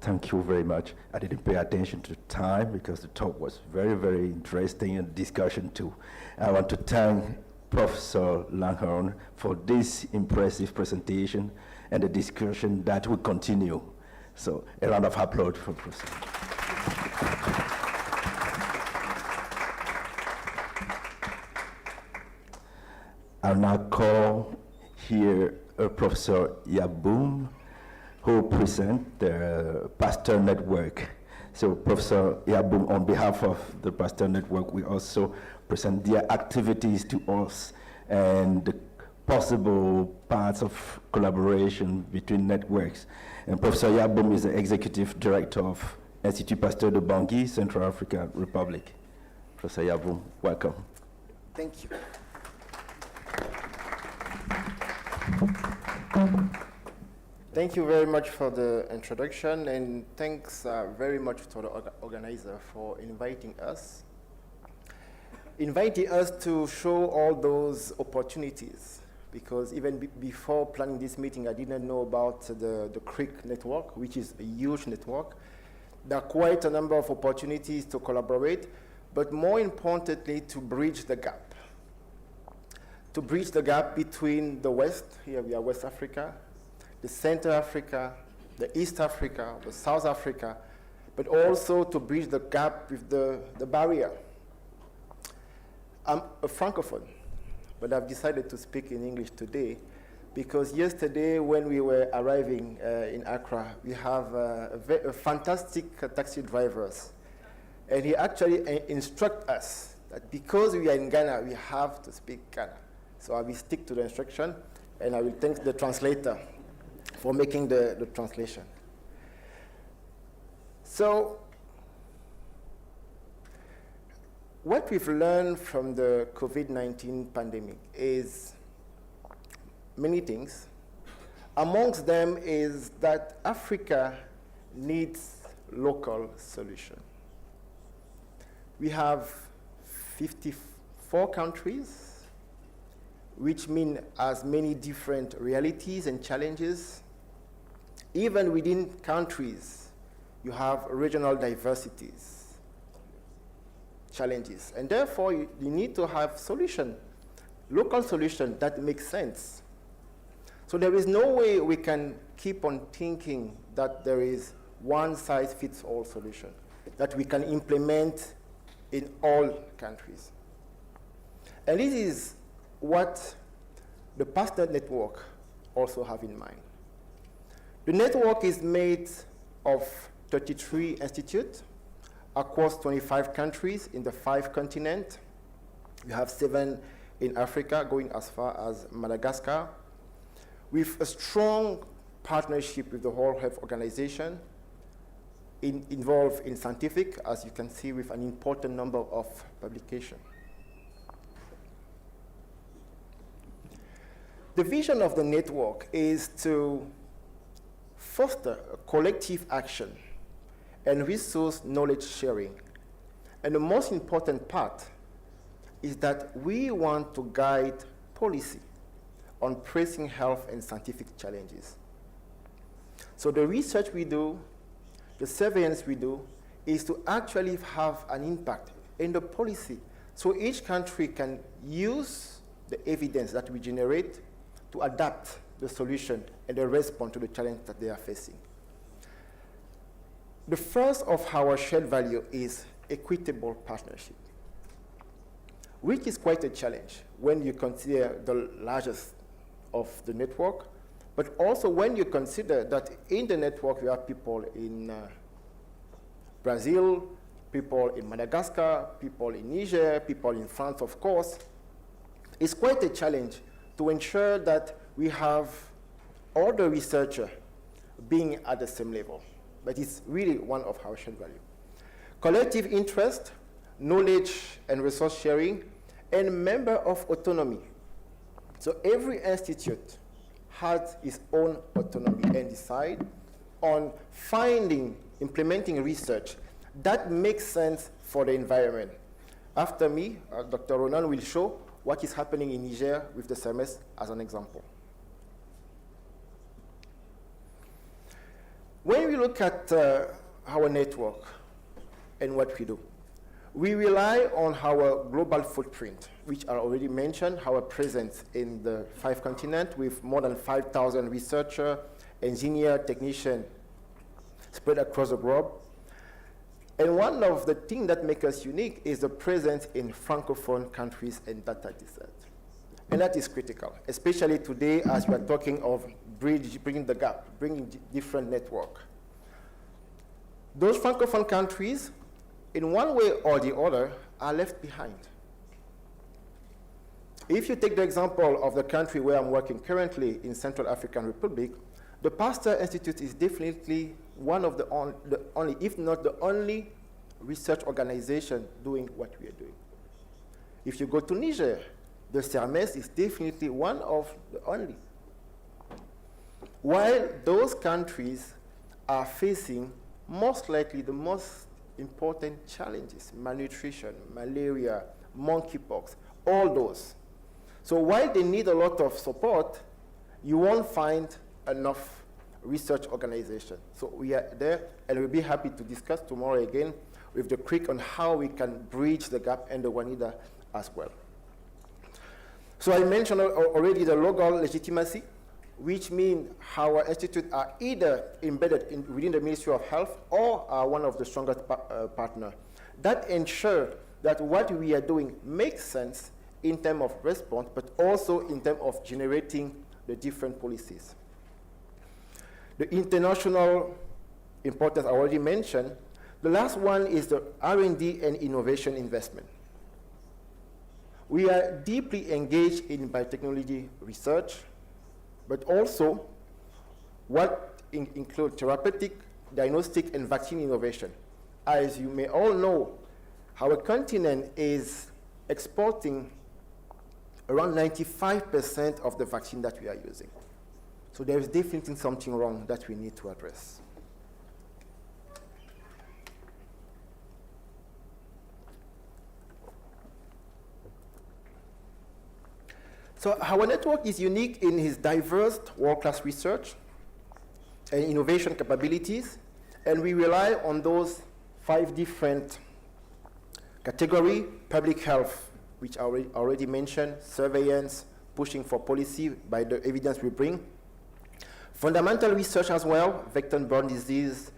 Thank you very much. I didn't pay attention to time because the talk was very, very interesting and discussion too. I want to thank Professor Langhorne for this impressive presentation and the discussion that will continue. So a round of applause for Professor. I'll now call here Professor Yaboum, who present the Pasteur Network. So Professor Yaboum, on behalf of the Pasteur Network, we also present their activities to us and the possible parts of collaboration between networks. And Professor Yaboum is the Executive Director of Institut Pasteur de Bangui, Central African Republic. Professor Yaboum, welcome. Thank you. Thank you very much for the introduction, and thanks very much to the organizer for inviting us to show all those opportunities, because even before planning this meeting, I didn't know about the CRIC network, which is a huge network. There are quite a number of opportunities to collaborate, but more importantly, to bridge the gap. To bridge the gap between the West, here we are West Africa, the Central Africa, the East Africa, the South Africa, but also to bridge the gap with the barrier. I'm a Francophone, but I've decided to speak in English today because yesterday when we were arriving in Accra, we have a fantastic taxi drivers. And he actually instructed us that because we are in Ghana, we have to speak Ghana. So I will stick to the instruction, and I will thank the translator for making the translation. So, what we've learned from the COVID-19 pandemic is many things. Amongst them is that Africa needs local solution. We have 54 countries, which mean as many different realities and challenges. Even within countries, you have regional diversities, challenges, and therefore you need to have solution, local solution that makes sense. So there is no way we can keep on thinking that there is one-size-fits-all solution that we can implement in all countries. And this is what the Pasteur Network also have in mind. The network is made of 33 institutes across 25 countries in the 5 continents. We have 7 in Africa, going as far as Madagascar, with a strong partnership with the World Health Organization, involved in scientific, as you can see, with an important number of publications. The vision of the network is to foster a collective action and resource knowledge sharing. And the most important part is that we want to guide policy on pressing health and scientific challenges. So the research we do, the surveillance we do, is to actually have an impact in the policy. So each country can use the evidence that we generate to adapt the solution and the response to the challenge that they are facing. The first of our shared value is equitable partnership, which is quite a challenge when you consider the largest of the network, But also when you consider that in the network you have people in Brazil, people in Madagascar, people in Niger, people in France, of course, it's quite a challenge to ensure that we have all the researchers being at the same level. But it's really one of our shared values. Collective interest, knowledge and resource sharing, and member of autonomy. So every institute has its own autonomy and decide on finding, implementing research that makes sense for the environment. After me, Dr. Ronan will show what is happening in Niger with the CERMES as an example. When we look at our network and what we do, we rely on our global footprint, which I already mentioned, our presence in the 5 continents with more than 5,000 researchers, engineers, technicians spread across the globe. And one of the things that make us unique is the presence in Francophone countries and data desert. And that is critical, especially today as we are talking of bridging the gap, bringing different network. Those Francophone countries, in one way or the other, are left behind. If you take the example of the country where I'm working currently in Central African Republic, the Pasteur Institute is definitely one of the only, if not the only, research organization doing what we are doing. If you go to Niger, the CERMES is definitely one of the only. While those countries are facing most likely the most important challenges, malnutrition, malaria, monkeypox, all those. So while they need a lot of support, you won't find enough research organization. So we are there, and we'll be happy to discuss tomorrow again with the CRIC on how we can bridge the gap and the WANIDA as well. So I mentioned already the local legitimacy, which means our institute are either embedded within the Ministry of Health or are one of the strongest partners. That ensures that what we are doing makes sense in terms of response, but also in terms of generating the different policies. The international importance I already mentioned. The last one is the R&D and innovation investment. We are deeply engaged in biotechnology research, but also what include therapeutic, diagnostic, and vaccine innovation. As you may all know, our continent is exporting around 95% of the vaccine that we are using. So there is definitely something wrong that we need to address. So our network is unique in its diverse world-class research and innovation capabilities, and we rely on those 5 different categories: public health, which I already mentioned, surveillance, pushing for policy by the evidence we bring, fundamental research as well, vector-borne disease,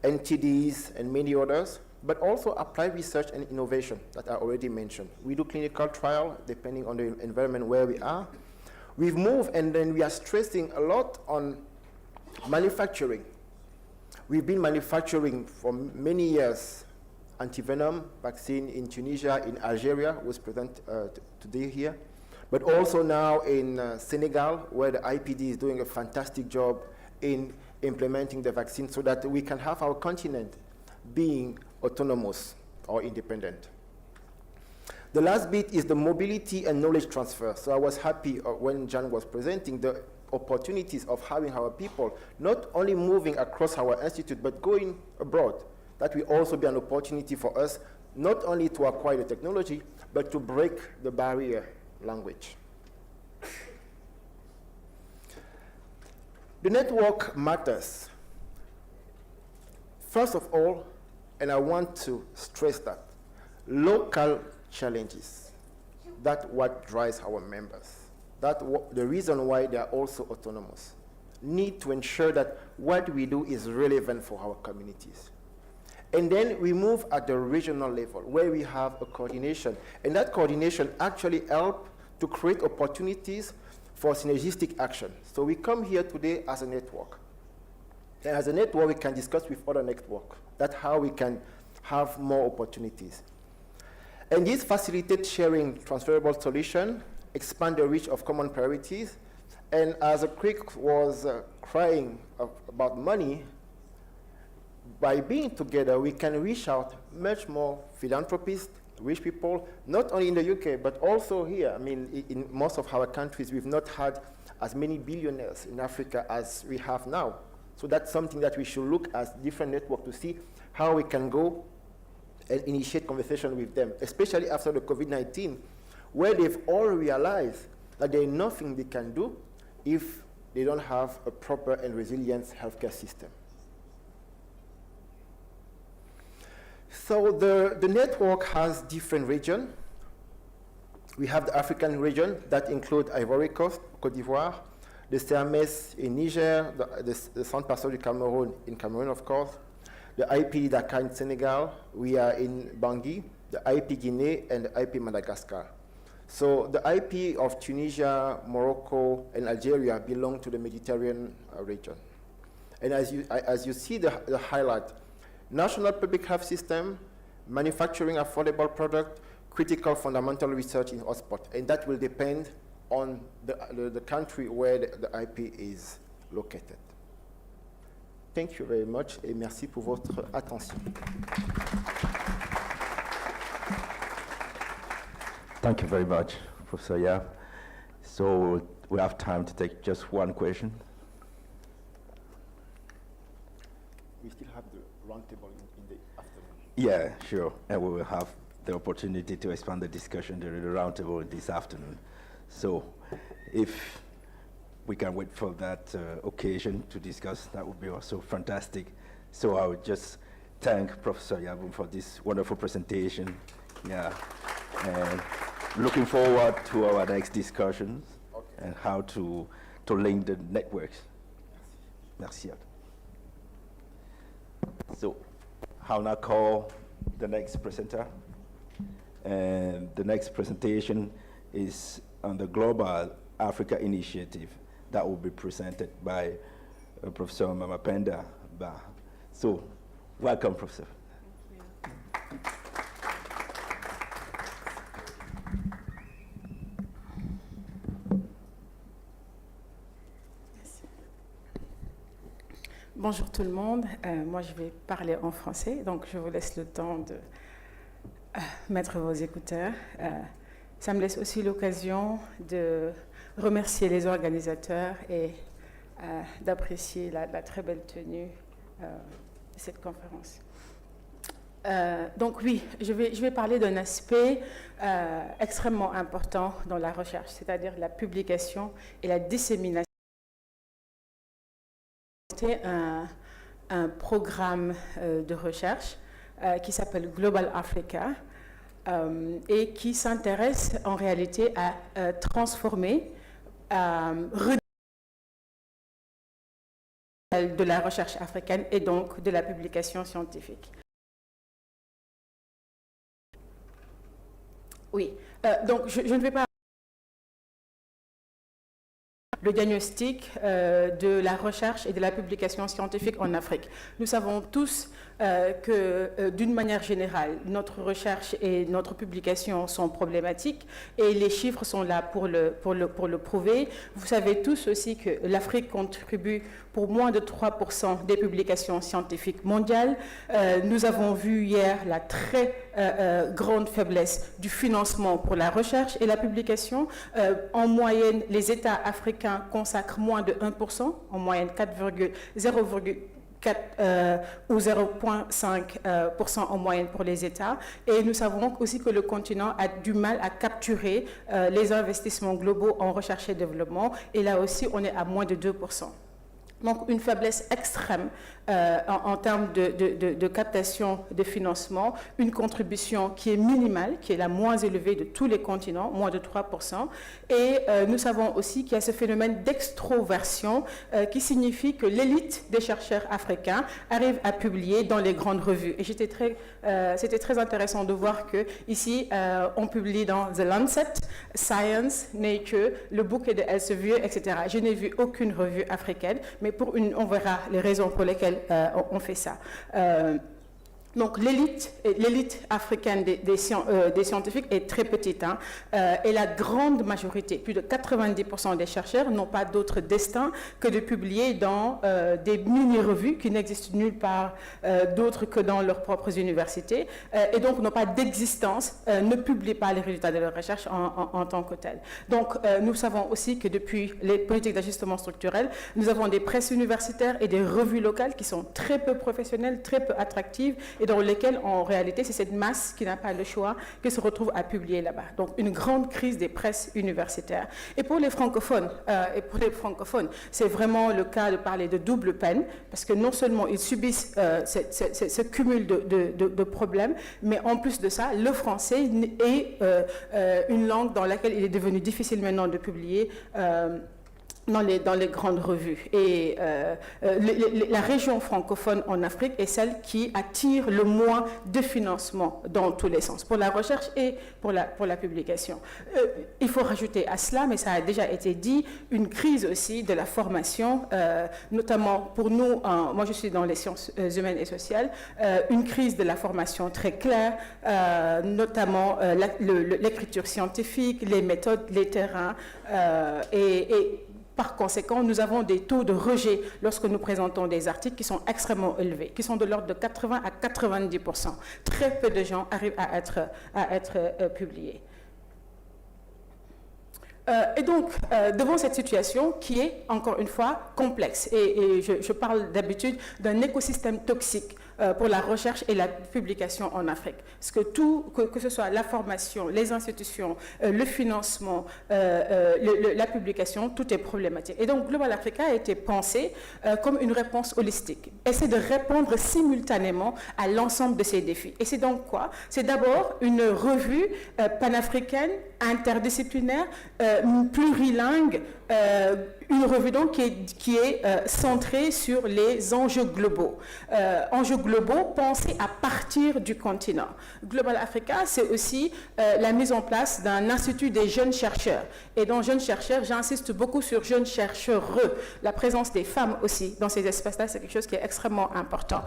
NTDs, and many others, but also applied research and innovation that I already mentioned. We do clinical trial depending on the environment where we are. We've moved, and then we are stressing a lot on manufacturing. We've been manufacturing for many years antivenom vaccine in Tunisia, in Algeria, was present today here, but also now in Senegal, where the IPD is doing a fantastic job in implementing the vaccine so that we can have our continent being autonomous or independent. The last bit is the mobility and knowledge transfer. So I was happy when Jan was presenting the opportunities of having our people not only moving across our institute, but going abroad. That will also be an opportunity for us, not only to acquire the technology, but to break the barrier language. The network matters. First of all, and I want to stress that, local challenges, that's what drives our members. That's the reason why they are also autonomous. Need to ensure that what we do is relevant for our communities. And then we move at the regional level where we have a coordination. And that coordination actually helps to create opportunities for synergistic action. So we come here today as a network. And as a network, we can discuss with other networks. That's how we can have more opportunities. And this facilitates sharing transferable solutions, expand the reach of common priorities, and as a critic was crying about money, by being together, we can reach out much more philanthropists, rich people, not only in the UK, but also here. I mean, in most of our countries, we've not had as many billionaires in Africa as we have now. So that's something that we should look at different networks to see how we can go and initiate conversation with them, especially after the COVID-19, where they've all realized that there's nothing they can do if they don't have a proper and resilient healthcare system. So the network has different regions. We have the African region that includes Ivory Coast, Côte d'Ivoire, the CMS in Niger, the Centre du Cameroon in Cameroon, of course, the IP Dakar in Senegal, we are in Bangui, the IP Guinea, and the IP Madagascar. So the IP of Tunisia, Morocco, and Algeria belong to the Mediterranean region. And as you see the highlight, national public health system, manufacturing affordable product, critical fundamental research in hotspot, and that will depend on the country where the IP is located. Thank you very much, et merci pour votre attention. Thank you very much, Professor Yap. So we have time to take just one question. We still have the roundtable in the afternoon. Yeah, sure. And we will have the opportunity to expand the discussion during the roundtable this afternoon. So if we can wait for that occasion to discuss, that would be also fantastic. So I would just thank Professor Yabum for this wonderful presentation. Yeah, and looking forward to our next discussions and how to link the networks. Merci. So I'll now call the next presenter. And the next presentation is on the Global Africa Initiative that will be presented by Professor Mamapenda Ba. So, welcome, Professor. Thank you. Bonjour tout le monde. Moi, je vais parler en français, donc je vous laisse le temps de mettre vos écouteurs. Ça me laisse aussi l'occasion de remercier les organisateurs et d'apprécier la très belle tenue de cette conférence. Donc oui, je vais parler d'un aspect extrêmement important dans la recherche, c'est-à-dire la publication et la dissémination. C'est un programme de recherche qui s'appelle Global Africa et qui s'intéresse en réalité à transformer de la recherche africaine et donc de la publication scientifique. Oui, donc je ne vais pas le diagnostic de la recherche et de la publication scientifique en Afrique. Nous savons tous que, d'une manière générale, notre recherche et notre publication sont problématiques et les chiffres sont là pour le prouver. Vous savez tous aussi que l'Afrique contribue pour moins de 3% des publications scientifiques mondiales. Nous avons vu hier la très grande faiblesse du financement pour la recherche et la publication. En moyenne, les États africains consacrent moins de 1%, en moyenne 0,4 ou 0,5% en moyenne pour les États. Et nous savons aussi que le continent a du mal à capturer les investissements globaux en recherche et développement. Et là aussi, on est à moins de 2%. Donc une faiblesse extrême en termes de captation de financement, une contribution qui est minimale, qui est la moins élevée de tous les continents, moins de 3%. Et nous savons aussi qu'il y a ce phénomène d'extroversion qui signifie que l'élite des chercheurs africains arrive à publier dans les grandes revues. Et c'était très intéressant de voir que ici on publie dans The Lancet, Science, Nature, le bouquet de Elsevier, etc. Je n'ai vu aucune revue africaine, mais on verra les raisons pour lesquelles on fait ça. Donc l'élite africaine des scientifiques est très petite, hein, et la grande majorité, plus de 90% des chercheurs n'ont pas d'autre destin que de publier dans des mini-revues qui n'existent nulle part d'autre que dans leurs propres universités, et donc n'ont pas d'existence, ne publient pas les résultats de leurs recherches en tant que tels. Donc nous savons aussi que depuis les politiques d'ajustement structurel, nous avons des presses universitaires et des revues locales qui sont très peu professionnelles, très peu attractives, et dans lesquels, en réalité, c'est cette masse qui n'a pas le choix qui se retrouve à publier là-bas. Donc, une grande crise des presses universitaires. Et pour les francophones, c'est vraiment le cas de parler de double peine, parce que non seulement ils subissent ce cumul de problèmes, mais en plus de ça, le français est une langue dans laquelle il est devenu difficile maintenant de publier dans les grandes revues. Et la région francophone en Afrique est celle qui attire le moins de financement dans tous les sens, pour la recherche et pour la publication. Il faut rajouter à cela, mais ça a déjà été dit, une crise aussi de la formation, notamment pour nous, moi je suis dans les sciences humaines et sociales, une crise de la formation très claire, notamment l'écriture scientifique, les méthodes, les terrains, et par conséquent, nous avons des taux de rejet lorsque nous présentons des articles qui sont extrêmement élevés, qui sont de l'ordre de 80 à 90%. Très peu de gens arrivent à être publiés. Et donc, devant cette situation qui est, encore une fois, complexe, et je parle d'habitude d'un écosystème toxique pour la recherche et la publication en Afrique. Parce que ce soit la formation, les institutions, le financement, la publication, tout est problématique. Et donc, Global Africa a été pensé comme une réponse holistique. Essayer de répondre simultanément à l'ensemble de ces défis. Et c'est donc quoi? C'est d'abord une revue panafricaine, interdisciplinaire, plurilingue, une revue donc qui est centrée sur les enjeux globaux. Enjeux globaux pensés à partir du continent. Global Africa, c'est aussi la mise en place d'un institut des jeunes chercheurs. Et dans jeunes chercheurs, j'insiste beaucoup sur jeunes chercheurs. La présence des femmes aussi dans ces espaces-là, c'est quelque chose qui est extrêmement important.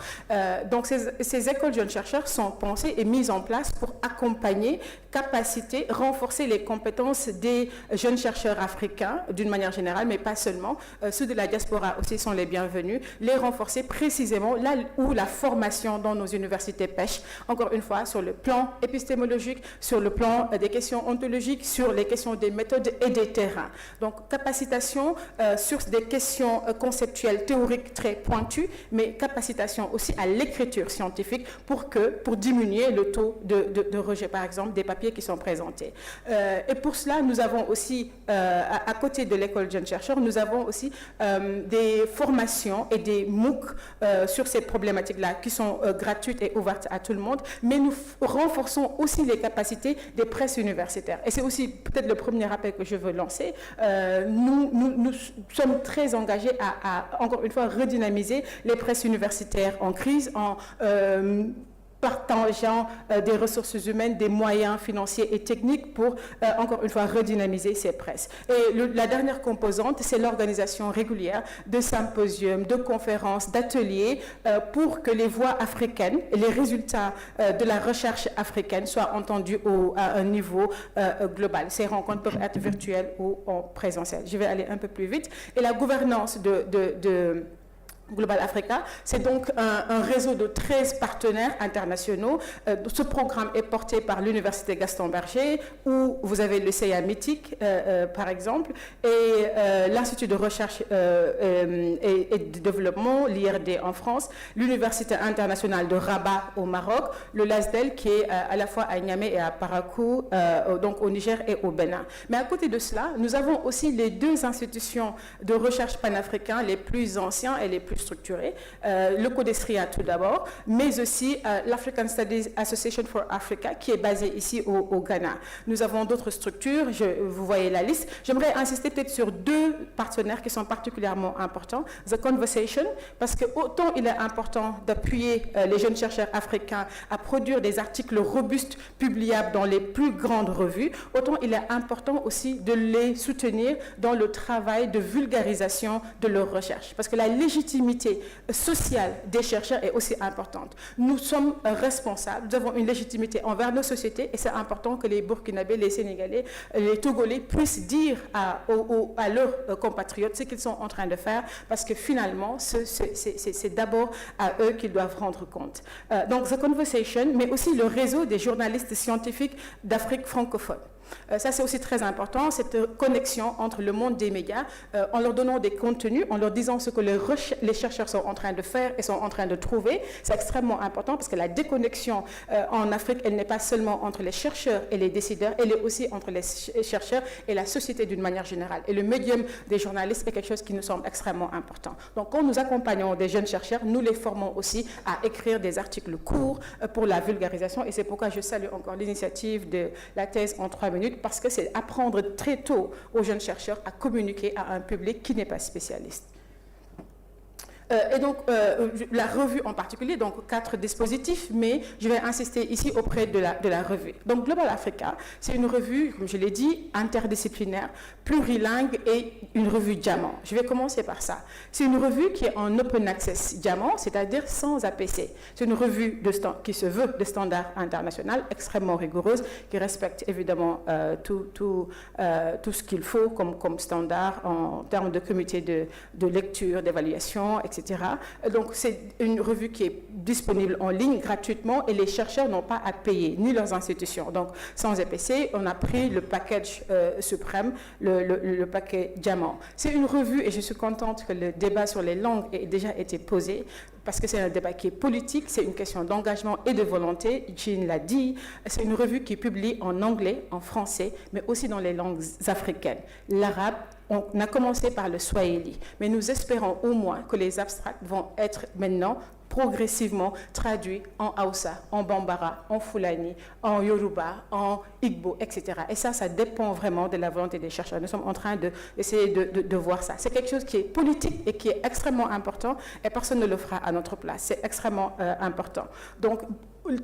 Donc ces écoles jeunes chercheurs sont pensées et mises en place pour accompagner, capaciter, renforcer les compétences des jeunes chercheurs africains d'une manière générale, mais pas seulement. Ceux de la diaspora aussi sont les bienvenus. Les renforcer précisément là où la formation dans nos universités pêche. Encore une fois, sur le plan épistémologique, sur le plan des questions ontologiques, sur les questions des méthodes et des terrains. Donc, capacitation sur des questions conceptuelles, théoriques très pointues, mais capacitation aussi à l'écriture scientifique pour diminuer le taux de rejet, par exemple, des papiers qui sont présentés. Et pour cela, nous avons aussi, à côté de l'école jeunes chercheurs, nous avons aussi des formations et des MOOC sur ces problématiques-là qui sont gratuites et ouvertes à tout le monde, mais nous renforçons aussi les capacités des presses universitaires. Et c'est aussi peut-être le premier appel que je veux lancer. Nous sommes très engagés à, encore une fois, redynamiser les presses universitaires en crise, en partageant des ressources humaines, des moyens financiers et techniques pour, encore une fois, redynamiser ces presses. Et la dernière composante, c'est l'organisation régulière de symposiums, de conférences, d'ateliers pour que les voix africaines, les résultats de la recherche africaine soient entendus à un niveau global. Ces rencontres peuvent être virtuelles ou en présentiel. Je vais aller un peu plus vite. Et la gouvernance Global Africa, c'est donc un réseau de 13 partenaires internationaux. Ce programme est porté par l'Université Gaston Berger, où vous avez le CIA Mythique, par exemple, et l'Institut de recherche et de développement, l'IRD en France, l'Université internationale de Rabat au Maroc, le LASDEL qui est à la fois à Niamey et à Parakou, donc au Niger et au Bénin. Mais à côté de cela, nous avons aussi les deux institutions de recherche panafricains les plus anciens et les plus structurés, le CODESRIA tout d'abord, mais aussi l'African Studies Association for Africa qui est basée ici au Ghana. Nous avons d'autres structures, vous voyez la liste. J'aimerais insister peut-être sur deux partenaires qui sont particulièrement importants. The Conversation, parce que autant il est important d'appuyer les jeunes chercheurs africains à produire des articles robustes publiables dans les plus grandes revues, autant il est important aussi de les soutenir dans le travail de vulgarisation de leurs recherches. Parce que la légitimité sociale des chercheurs est aussi importante. Nous sommes responsables, nous avons une légitimité envers nos sociétés et c'est important que les Burkinabés, les Sénégalais, les Togolais puissent dire à leurs compatriotes ce qu'ils sont en train de faire parce que finalement, c'est d'abord à eux qu'ils doivent rendre compte. Donc, The Conversation, mais aussi le réseau des journalistes scientifiques d'Afrique francophone. Ça, c'est aussi très important, cette connexion entre le monde des médias, en leur donnant des contenus, en leur disant ce que les chercheurs sont en train de faire et sont en train de trouver. C'est extrêmement important parce que la déconnexion en Afrique, elle n'est pas seulement entre les chercheurs et les décideurs, elle est aussi entre les chercheurs et la société d'une manière générale. Et le médium des journalistes est quelque chose qui nous semble extrêmement important. Donc, quand nous accompagnons des jeunes chercheurs, nous les formons aussi à écrire des articles courts pour la vulgarisation. Et c'est pourquoi je salue encore l'initiative de la thèse en 3 minutes, parce que c'est apprendre très tôt aux jeunes chercheurs à communiquer à un public qui n'est pas spécialiste. Et donc, la revue en particulier, donc 4 dispositifs, mais je vais insister ici auprès de la revue. Donc, Global Africa, c'est une revue, comme je l'ai dit, interdisciplinaire, plurilingue et une revue diamant. Je vais commencer par ça. C'est une revue qui est en open access diamant, c'est-à-dire sans APC. C'est une revue qui se veut de standard international, extrêmement rigoureuse, qui respecte évidemment tout ce qu'il faut comme standard en termes de comité de lecture, d'évaluation, etc. Donc, c'est une revue qui est disponible en ligne gratuitement et les chercheurs n'ont pas à payer, ni leurs institutions. Donc, sans EPC, on a pris le package suprême, le paquet diamant. C'est une revue et je suis contente que le débat sur les langues ait déjà été posé parce que c'est un débat qui est politique, c'est une question d'engagement et de volonté. Jean l'a dit, c'est une revue qui publie en anglais, en français, mais aussi dans les langues africaines. L'arabe, on a commencé par le swahili, mais nous espérons au moins que les abstracts vont être maintenant progressivement traduits en Hausa, en Bambara, en Fulani, en Yoruba, en Igbo, etc. Et ça dépend vraiment de la volonté des chercheurs. Nous sommes en train d'essayer de voir ça. C'est quelque chose qui est politique et qui est extrêmement important et personne ne le fera à notre place. C'est extrêmement important. Donc,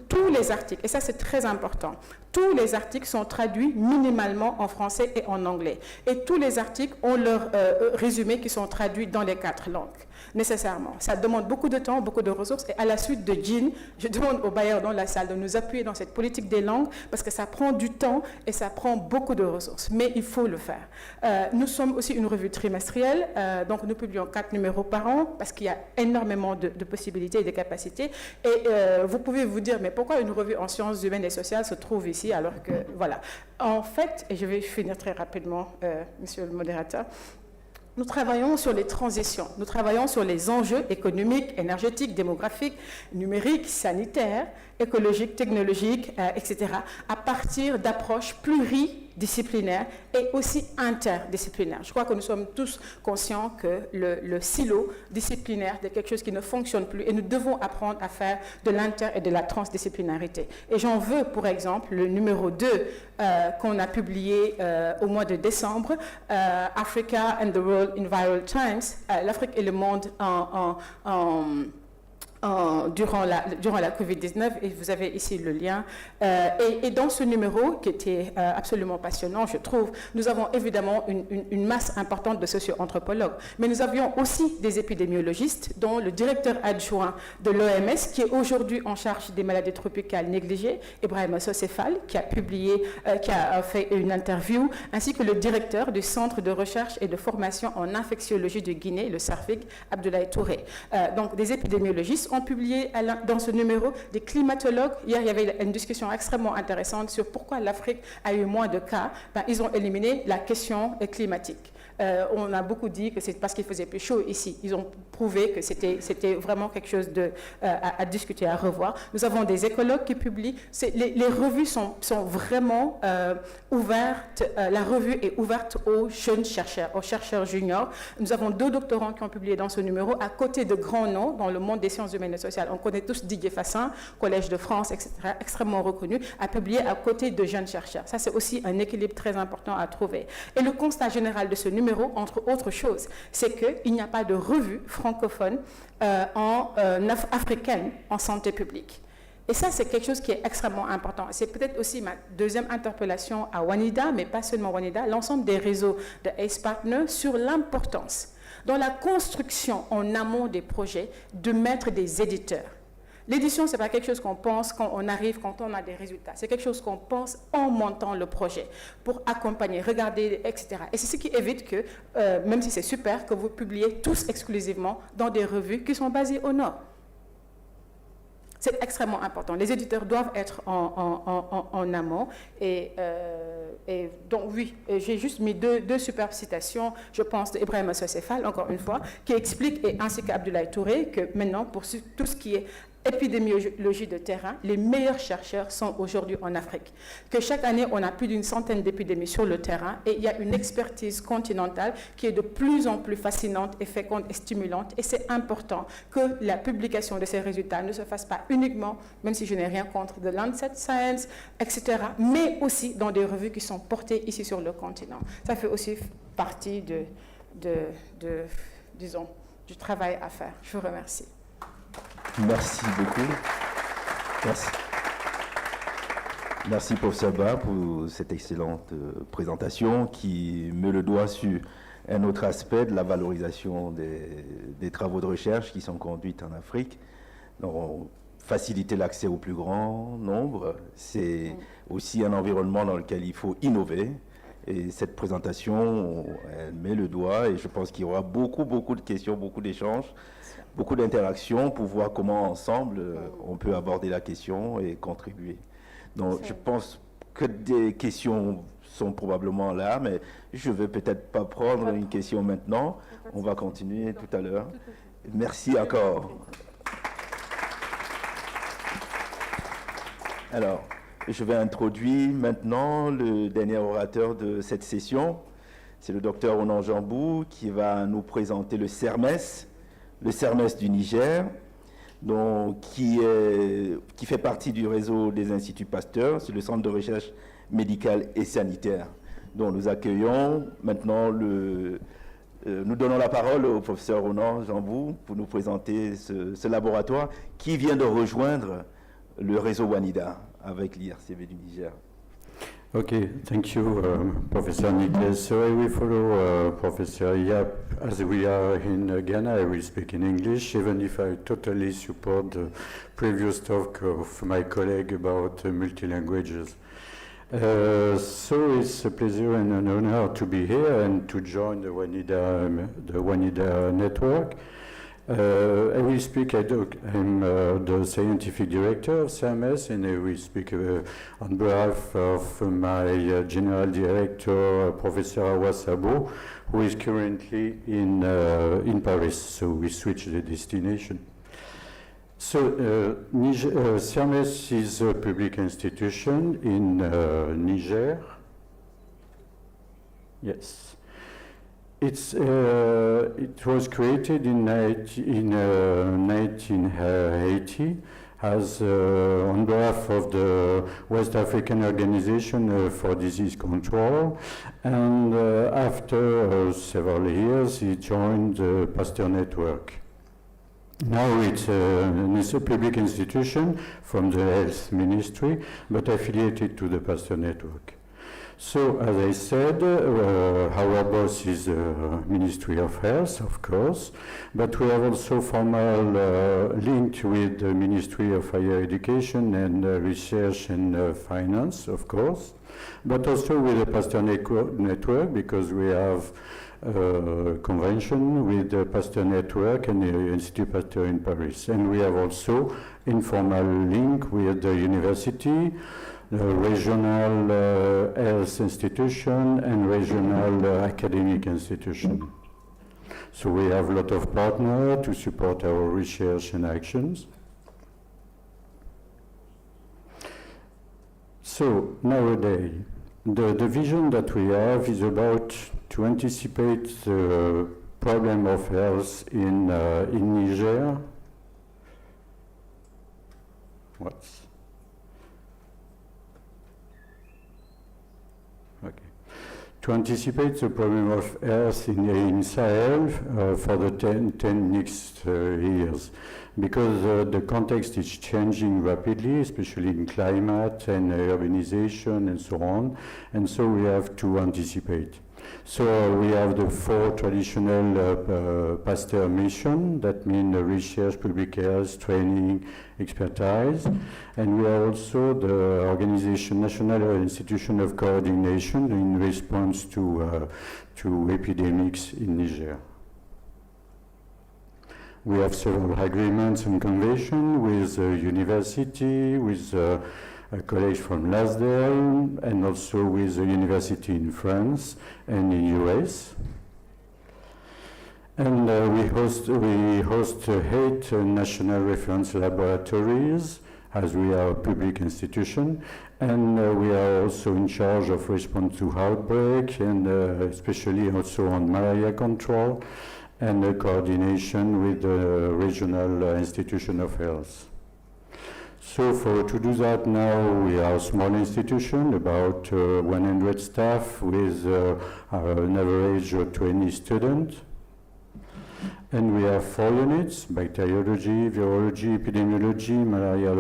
tous les articles, et ça c'est très important, tous les articles sont traduits minimalement en français et en anglais. Et tous les articles ont leurs résumés qui sont traduits dans les 4 langues, nécessairement. Ça demande beaucoup de temps, beaucoup de ressources. Et à la suite de Jean, je demande aux bailleurs dans la salle de nous appuyer dans cette politique des langues parce que ça prend du temps et ça prend beaucoup de ressources. Mais il faut le faire. Nous sommes aussi une revue trimestrielle, donc nous publions 4 numéros par an parce qu'il y a énormément de possibilités et de capacités. Et vous pouvez vous dire, mais pourquoi une revue en sciences humaines et sociales se trouve ici alors que, voilà. En fait, et je vais finir très rapidement, monsieur le modérateur, nous travaillons sur les transitions, nous travaillons sur les enjeux économiques, énergétiques, démographiques, numériques, sanitaires, écologiques, technologiques, etc., à partir d'approches pluridisciplinaires et aussi interdisciplinaires. Je crois que nous sommes tous conscients que le silo disciplinaire est quelque chose qui ne fonctionne plus et nous devons apprendre à faire de l'inter et de la transdisciplinarité. Et j'en veux pour exemple le numéro 2 qu'on a publié au mois de décembre, Africa and the World in Viral Times, l'Afrique et le monde durant la Covid-19, et vous avez ici le lien. Et dans ce numéro, qui était absolument passionnant, je trouve, nous avons évidemment une masse importante de socio-anthropologues, mais nous avions aussi des épidémiologistes, dont le directeur adjoint de l'OMS, qui est aujourd'hui en charge des maladies tropicales négligées, Ibrahima Socéphal, qui a fait une interview, ainsi que le directeur du Centre de recherche et de formation en infectiologie de Guinée, le CERFIG, Abdoulaye Touré. Donc, des épidémiologistes ont publié dans ce numéro, des climatologues. Hier, il y avait une discussion extrêmement intéressante sur pourquoi l'Afrique a eu moins de cas. Ils ont éliminé la question climatique. On a beaucoup dit que c'est parce qu'il faisait plus chaud ici. Ils ont prouvé que c'était vraiment quelque chose à discuter, à revoir. Nous avons des écologues qui publient. Les revues sont vraiment ouvertes. La revue est ouverte aux jeunes chercheurs, aux chercheurs juniors. Nous avons 2 doctorants qui ont publié dans ce numéro, à côté de grands noms dans le monde des sciences humaines et sociales. On connaît tous Didier Fassin, Collège de France, etc., extrêmement reconnu, a publié à côté de jeunes chercheurs. Ça, c'est aussi un équilibre très important à trouver. Et le constat général de ce numéro, entre autres choses, c'est qu'il n'y a pas de revue francophone africaine en santé publique. Et ça, c'est quelque chose qui est extrêmement important. C'est peut-être aussi ma deuxième interpellation à WANIDA, mais pas seulement WANIDA, l'ensemble des réseaux de ACE Partners sur l'importance, dans la construction en amont des projets, de mettre des éditeurs. L'édition, ce n'est pas quelque chose qu'on pense quand on arrive, quand on a des résultats. C'est quelque chose qu'on pense en montant le projet pour accompagner, regarder, etc. Et c'est ce qui évite que, même si c'est super, que vous publiez tous exclusivement dans des revues qui sont basées au Nord. C'est extrêmement important. Les éditeurs doivent être en amont. Et donc, oui, j'ai juste mis deux superbes citations, je pense, d'Ibrahima Socéphal, encore une fois, qui explique, et ainsi qu'Abdoulaye Touré, que maintenant, pour tout ce qui est épidémiologie de terrain, les meilleurs chercheurs sont aujourd'hui en Afrique. Que chaque année, on a plus d'une centaine d'épidémies sur le terrain et il y a une expertise continentale qui est de plus en plus fascinante et féconde et stimulante. Et c'est important que la publication de ces résultats ne se fasse pas uniquement, même si je n'ai rien contre, de Lancet Science, etc., mais aussi dans des revues qui sont portées ici sur le continent. Ça fait aussi partie disons, du travail à faire. Je vous remercie. Merci beaucoup. Merci. Merci, professeur Ba, pour cette excellente présentation qui met le doigt sur un autre aspect de la valorisation des travaux de recherche qui sont conduits en Afrique. Donc, faciliter l'accès au plus grand nombre, c'est aussi un environnement dans lequel il faut innover. Et cette présentation, elle met le doigt et je pense qu'il y aura beaucoup de questions, beaucoup d'échanges, beaucoup d'interactions pour voir comment ensemble on peut aborder la question et contribuer. Donc je pense que des questions sont probablement là, mais je ne vais peut-être pas prendre une question maintenant. On va continuer tout à l'heure. Merci encore. Alors, je vais introduire maintenant le dernier orateur de cette session. C'est le docteur Onan Jambou qui va nous présenter le CERMES du Niger, donc, qui fait partie du réseau des Instituts Pasteur, c'est le centre de recherche médicale et sanitaire. Donc nous accueillons maintenant nous donnons la parole au professeur Onan Jambou pour nous présenter ce laboratoire qui vient de rejoindre le réseau WANIDA avec l'IRCV du Niger. Okay, thank you, Professor Nicholas. So I will follow Professor Yap. As we are in Ghana, I will speak in English, even if I totally support the previous talk of my colleague about multi-languages. So it's a pleasure and an honor to be here and to join the WANIDA network. I will speak, I'm the scientific director of CERMES, and I will speak on behalf of my general director, Professor Awasabo, who is currently in Paris, so we switch the destination. So CERMES is a public institution in Niger. Yes. It was created in 1980 as on behalf of the West African Organization for Disease Control, and after several years, he joined the Pasteur Network. Now it's a public institution from the Health Ministry, but affiliated to the Pasteur Network. So, as I said, our boss is the Ministry of Health, of course, but we have also formal link with the Ministry of Higher Education and Research and Finance, of course, but also with the Pasteur Network, because we have convention with the Pasteur Network and the Institut Pasteur in Paris. And we have also informal link with the university, the regional health institution and regional academic institution. So we have a lot of partners to support our research and actions. So nowadays, the vision that we have is about to anticipate the problem of health in Niger. To anticipate the problem of health in Sahel for the 10 next years, because the context is changing rapidly, especially in climate and urbanization and so on, and so we have to anticipate. So we have the 4 traditional Pasteur mission, that means research, public health, training, expertise, and we have also the organization, National Institution of Coordination in response to epidemics in Niger. We have several agreements and conventions with the university, with a college from Lasdale, and also with the university in France and in US. And we host 8 national reference laboratories, as we are a public institution, and we are also in charge of response to outbreak, and especially also on malaria control, and coordination with the regional institution of health. So to do that now, we are a small institution, about 100 staff with an average of 20 students. And we have 4 units: bacteriology, virology, epidemiology, malaria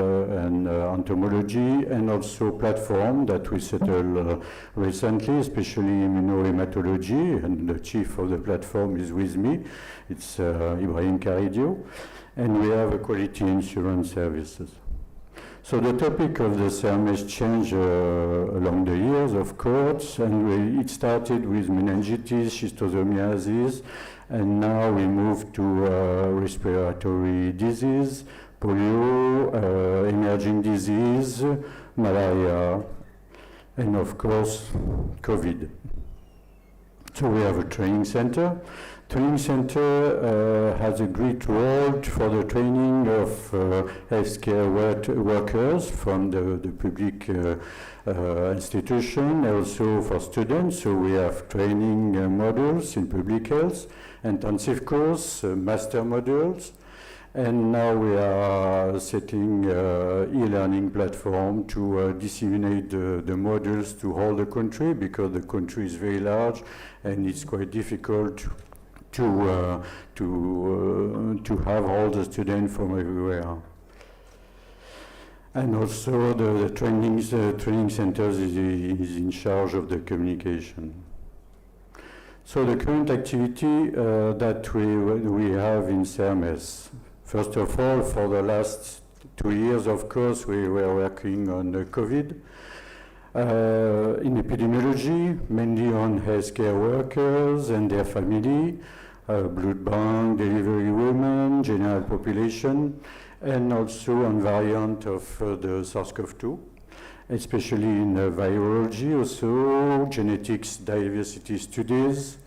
and entomology, and also platform that we settled recently, especially immunohematology, and the chief of the platform is with me. It's Ibrahim Karidio. And we have quality insurance services. So the topic of the CERMES changed along the years, of course, and it started with meningitis, schistosomiasis, and now we move to respiratory disease, polio, emerging disease, malaria, and of course, COVID. So we have a training center. Training center has a great role for the training of healthcare workers from the public institution, also for students. So we have training modules in public health, intensive course, master modules, and now we are setting e-learning platform to disseminate the modules to all the country, because the country is very large and it's quite difficult to have all the students from everywhere. And also the training centers is in charge of the communication. So the current activity that we have in CERMES. First of all, for the last 2 years, of course, we were working on the COVID. In epidemiology, mainly on healthcare workers and their family, blood bank, delivery women, general population, and also on variant of the SARS-CoV-2, especially in virology, also genetics diversity studies,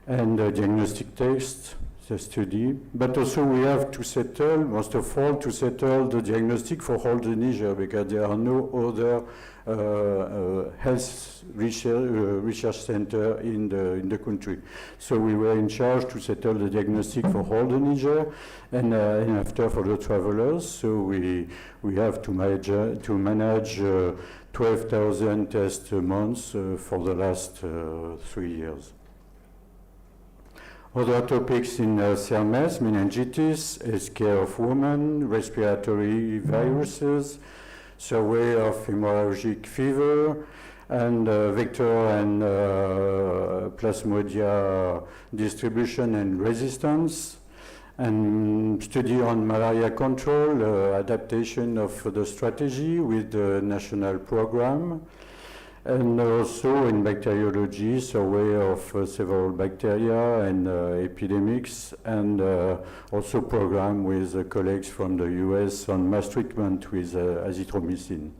and diagnostic tests, the study. But also we have to settle, most of all, to settle the diagnostic for all the Niger, because there are no other health research center in the country. So we were in charge to settle the diagnostic for all the Niger, and after for the travelers. So we have to manage 12,000 tests a month for the last 3 years. Other topics in CERMES: meningitis, health care of women, respiratory viruses, survey of hemorrhagic fever, and vector and plasmodia distribution and resistance, and study on malaria control, adaptation of the strategy with the national program, and also in bacteriology, survey of several bacteria and epidemics, and also program with colleagues from the US on mass treatment with azithromycin.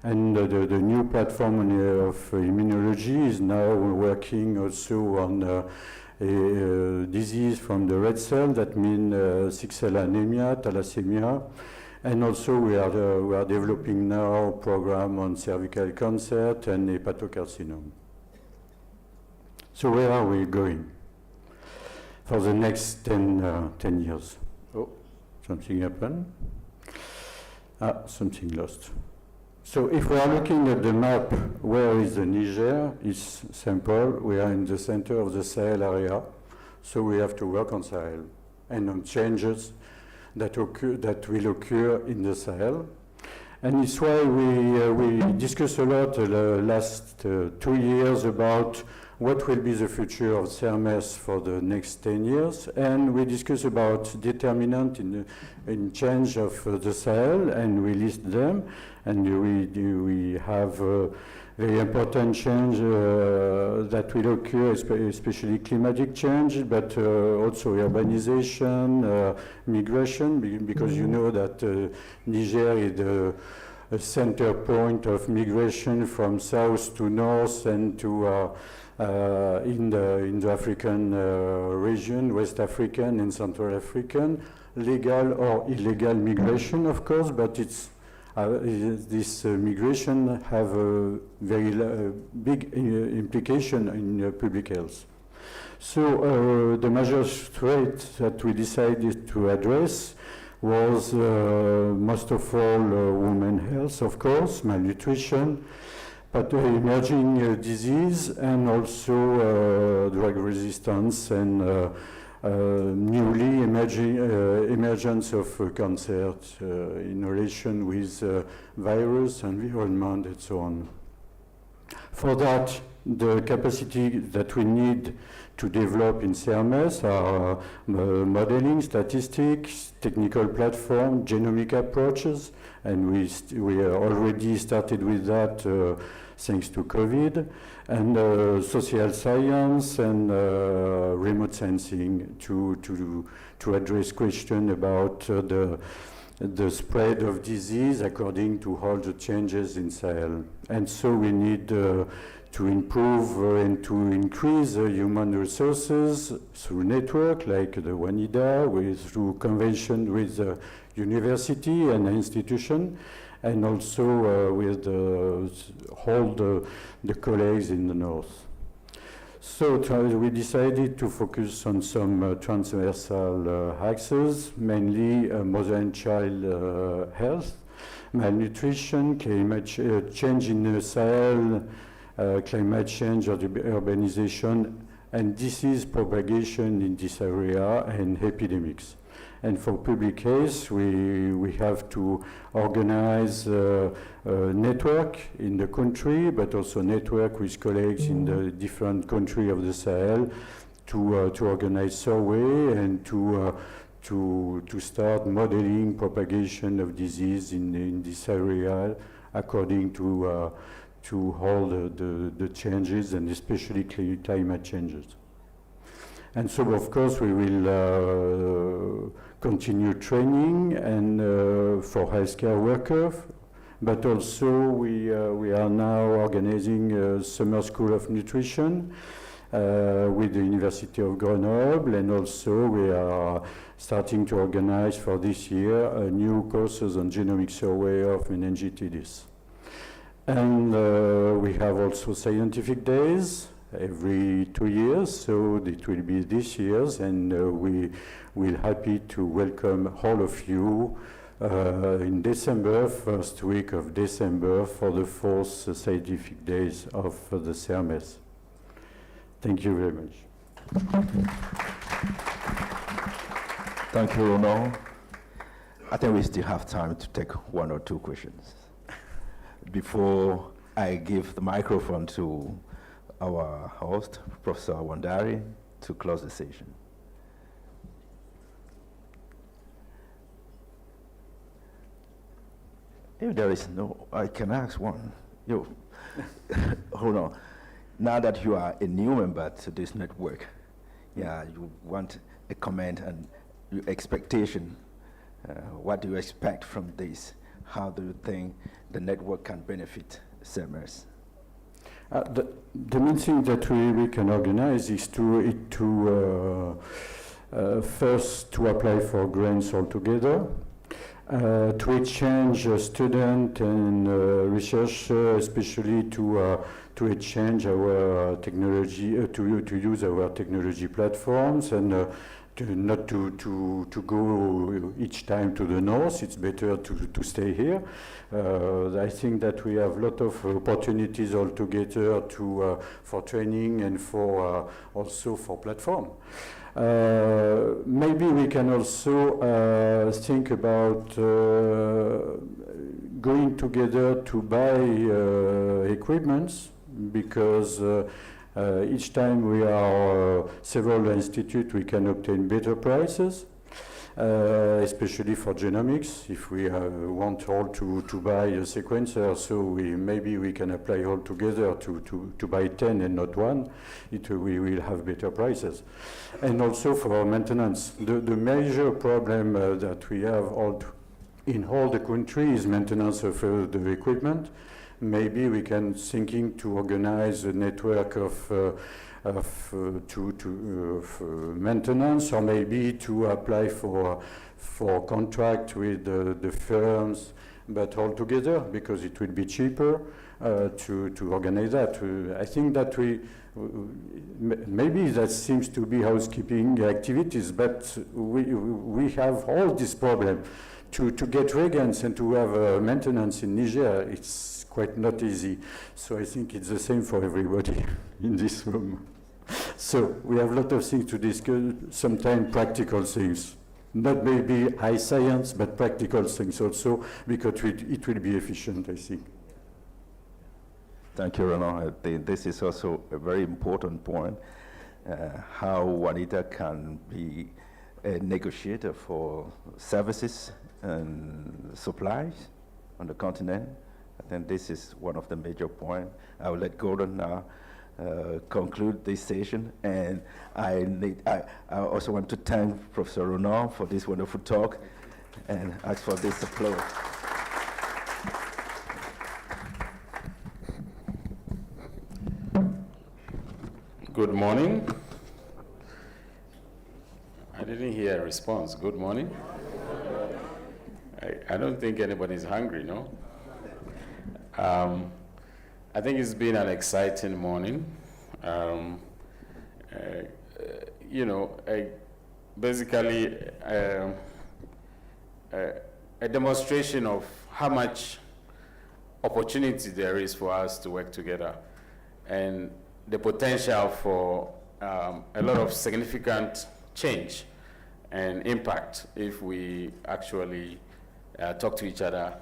And the new platform of immunology is now working also on a disease from the red cell, that means sickle cell anemia, thalassemia. And also we are developing now a program on cervical cancer and hepatocarcinoma. So where are we going for the next 10 years? Oh, something happened. Something lost. So if we are looking at the map, where is the Niger? It's simple. We are in the center of the Sahel area. So we have to work on Sahel and on changes that will occur in the Sahel. And it's why we discuss a lot the last 2 years about what will be the future of CERMES for the next 10 years. And we discuss about determinant in change of the Sahel, and we list them. And we have very important change that will occur, especially climatic change, but also urbanization, migration, because you know that Niger is the center point of migration from south to north and to in the African region, West African and Central African, legal or illegal migration, of course, but it's this migration have a very big implication in public health. So the major threat that we decided to address was most of all women health, of course, malnutrition, but emerging disease, and also drug resistance and newly emergence of cancer in relation with virus, environment, and so on. For that, the capacity that we need to develop in CERMES are modeling, statistics, technical platform, genomic approaches, and we already started with that thanks to COVID, and social science and remote sensing to address questions about the spread of disease according to all the changes in Sahel. And so we need to improve and to increase human resources through network like the WANIDA, through convention with the university and institution, and also with all the colleagues in the north. So we decided to focus on some transversal axes, mainly mother and child health, malnutrition, climate change in the Sahel, climate change or the urbanization, and disease propagation in this area, and epidemics. And for public health, we have to organize a network in the country, but also network with colleagues in the different countries of the Sahel to organize survey and to start modeling propagation of disease in this area according to all the changes, and especially climate changes. And so, of course, we will continue training and for healthcare workers, but also we are now organizing a summer school of nutrition with the University of Grenoble, and also we are starting to organize for this year new courses on genomic survey of meningitis. And we have also scientific days every 2 years, so it will be this year's, and we will happy to welcome all of you in December, first week of December, for the 4th scientific days of the CERMES. Thank you very much. Thank you, Ronan. I think we still have time to take one or two questions. Before I give the microphone to our host, Professor Wandari, to close the session. If there is no, I can ask one. You, hold on. Now that you are a new member to this network, yeah, you want a comment and your expectation. What do you expect from this? How do you think the network can benefit SEMERS? The main thing that we can organize is to first to apply for grants altogether, to exchange student and research, especially to exchange our technology, to use our technology platforms, and not to go each time to the north. It's better to stay here. I think that we have a lot of opportunities altogether for training and for also for platform. Maybe we can also think about going together to buy equipments, because each time we are several institutes, we can obtain better prices, especially for genomics. If we want all to buy a sequencer, so maybe we can apply all together to buy 10 and not one. We will have better prices. And also for maintenance. The major problem that we have in all the country is maintenance of the equipment. Maybe we can thinking to organize a network of maintenance, or maybe to apply for contract with the firms, but all together, because it will be cheaper to organize that. I think that maybe that seems to be housekeeping activities, but we have all this problem to get reagents and to have maintenance in Niger. It's quite not easy. So I think it's the same for everybody in this room. So we have a lot of things to discuss, sometimes practical things. Not maybe high science, but practical things also, because it will be efficient, I think. Thank you, Ronan. I think this is also a very important point, how WANIDA can be a negotiator for services and supplies on the continent. I think this is one of the major points. I will let Gordon now conclude this session, and I also want to thank Professor Ronan for this wonderful talk, and ask for this applause. Good morning. I didn't hear a response. Good morning. I don't think anybody's hungry, no? I think it's been an exciting morning. Basically a demonstration of how much opportunity there is for us to work together, and the potential for a lot of significant change and impact if we actually talk to each other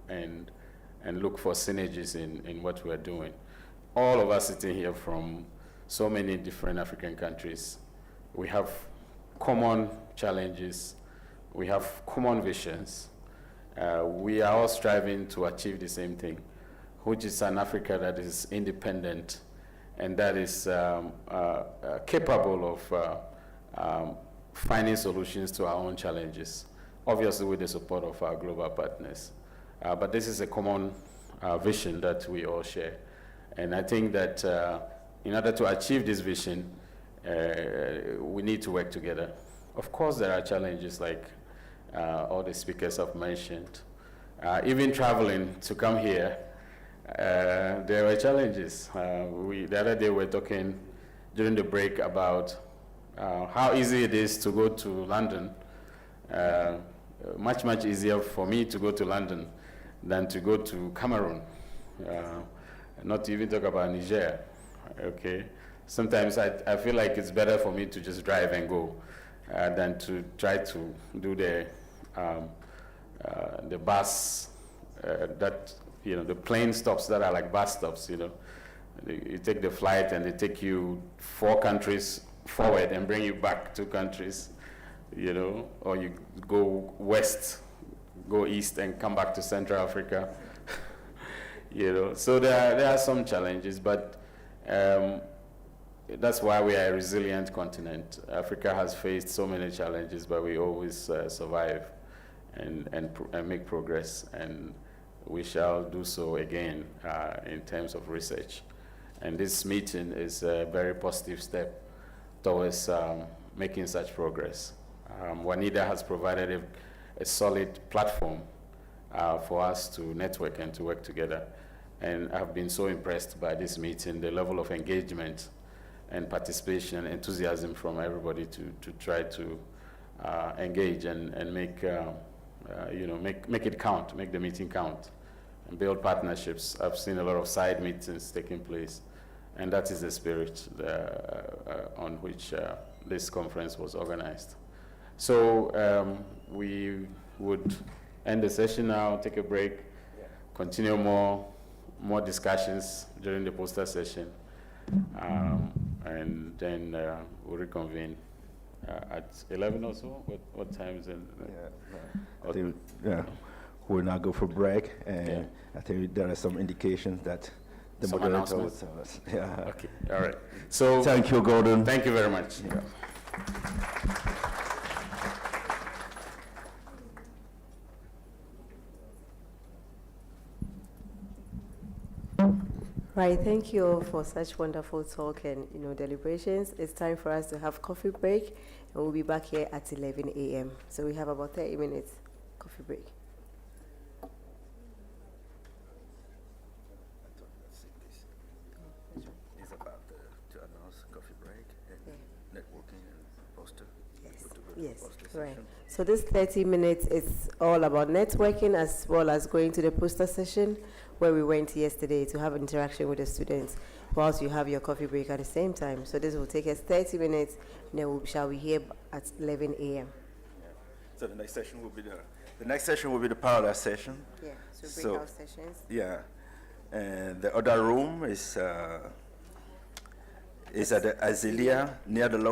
and look for synergies in what we're doing. All of us sitting here from so many different African countries, we have common challenges, we have common visions. We are all striving to achieve the same thing, which is an Africa that is independent and that is capable of finding solutions to our own challenges, obviously with the support of our global partners. But this is a common vision that we all share. And I think that in order to achieve this vision, we need to work together. Of course, there are challenges like all the speakers have mentioned. Even traveling to come here, there were challenges. The other day we were talking during the break about how easy it is to go to London. Much, much easier for me to go to London than to go to Cameroon. Not to even talk about Niger, okay? sometimes I feel like it's better for me to just drive and go than to try to do the bus that, the plane stops that are like bus stops, You take the flight and they take you 4 countries forward and bring you back 2 countries, or you go west, go east and come back to Central Africa. So there are some challenges, but that's why we are a resilient continent. Africa has faced so many challenges, but we always survive and make progress, and we shall do so again in terms of research. And this meeting is a very positive step towards making such progress. WANIDA has provided a solid platform for us to network and to work together. And I've been so impressed by this meeting, the level of engagement and participation and enthusiasm from everybody to try to engage and make, make it count, make the meeting count, and build partnerships. I've seen a lot of side meetings taking place, and that is the spirit on which this conference was organized. So we would end the session now, take a break, continue more discussions during the poster session, and then we'll reconvene at 11 or so. What time is it? I think, we'll now go for break, and I think there are some indications that the Some moderator will announcements? tell us. Yeah. Okay, all right. So Thank you, Gordon. thank you very much. Yeah. Right, thank you all for such wonderful talk and deliberations. It's time for us to have coffee break, and we'll be back here at 11 a.m. So we have about 30 minutes coffee break. It's about to announce coffee break and networking and poster. Yes, right. So this 30 minutes is all about networking as well as going to the poster session where we went yesterday to have interaction with the students whilst you have your coffee break at the same time. So this will take us 30 minutes, and then we shall be here at 11 a.m. So the next session will be the parallel session. Yeah, so breakout sessions. Yeah, and the other room is at the Azealia near the lobby.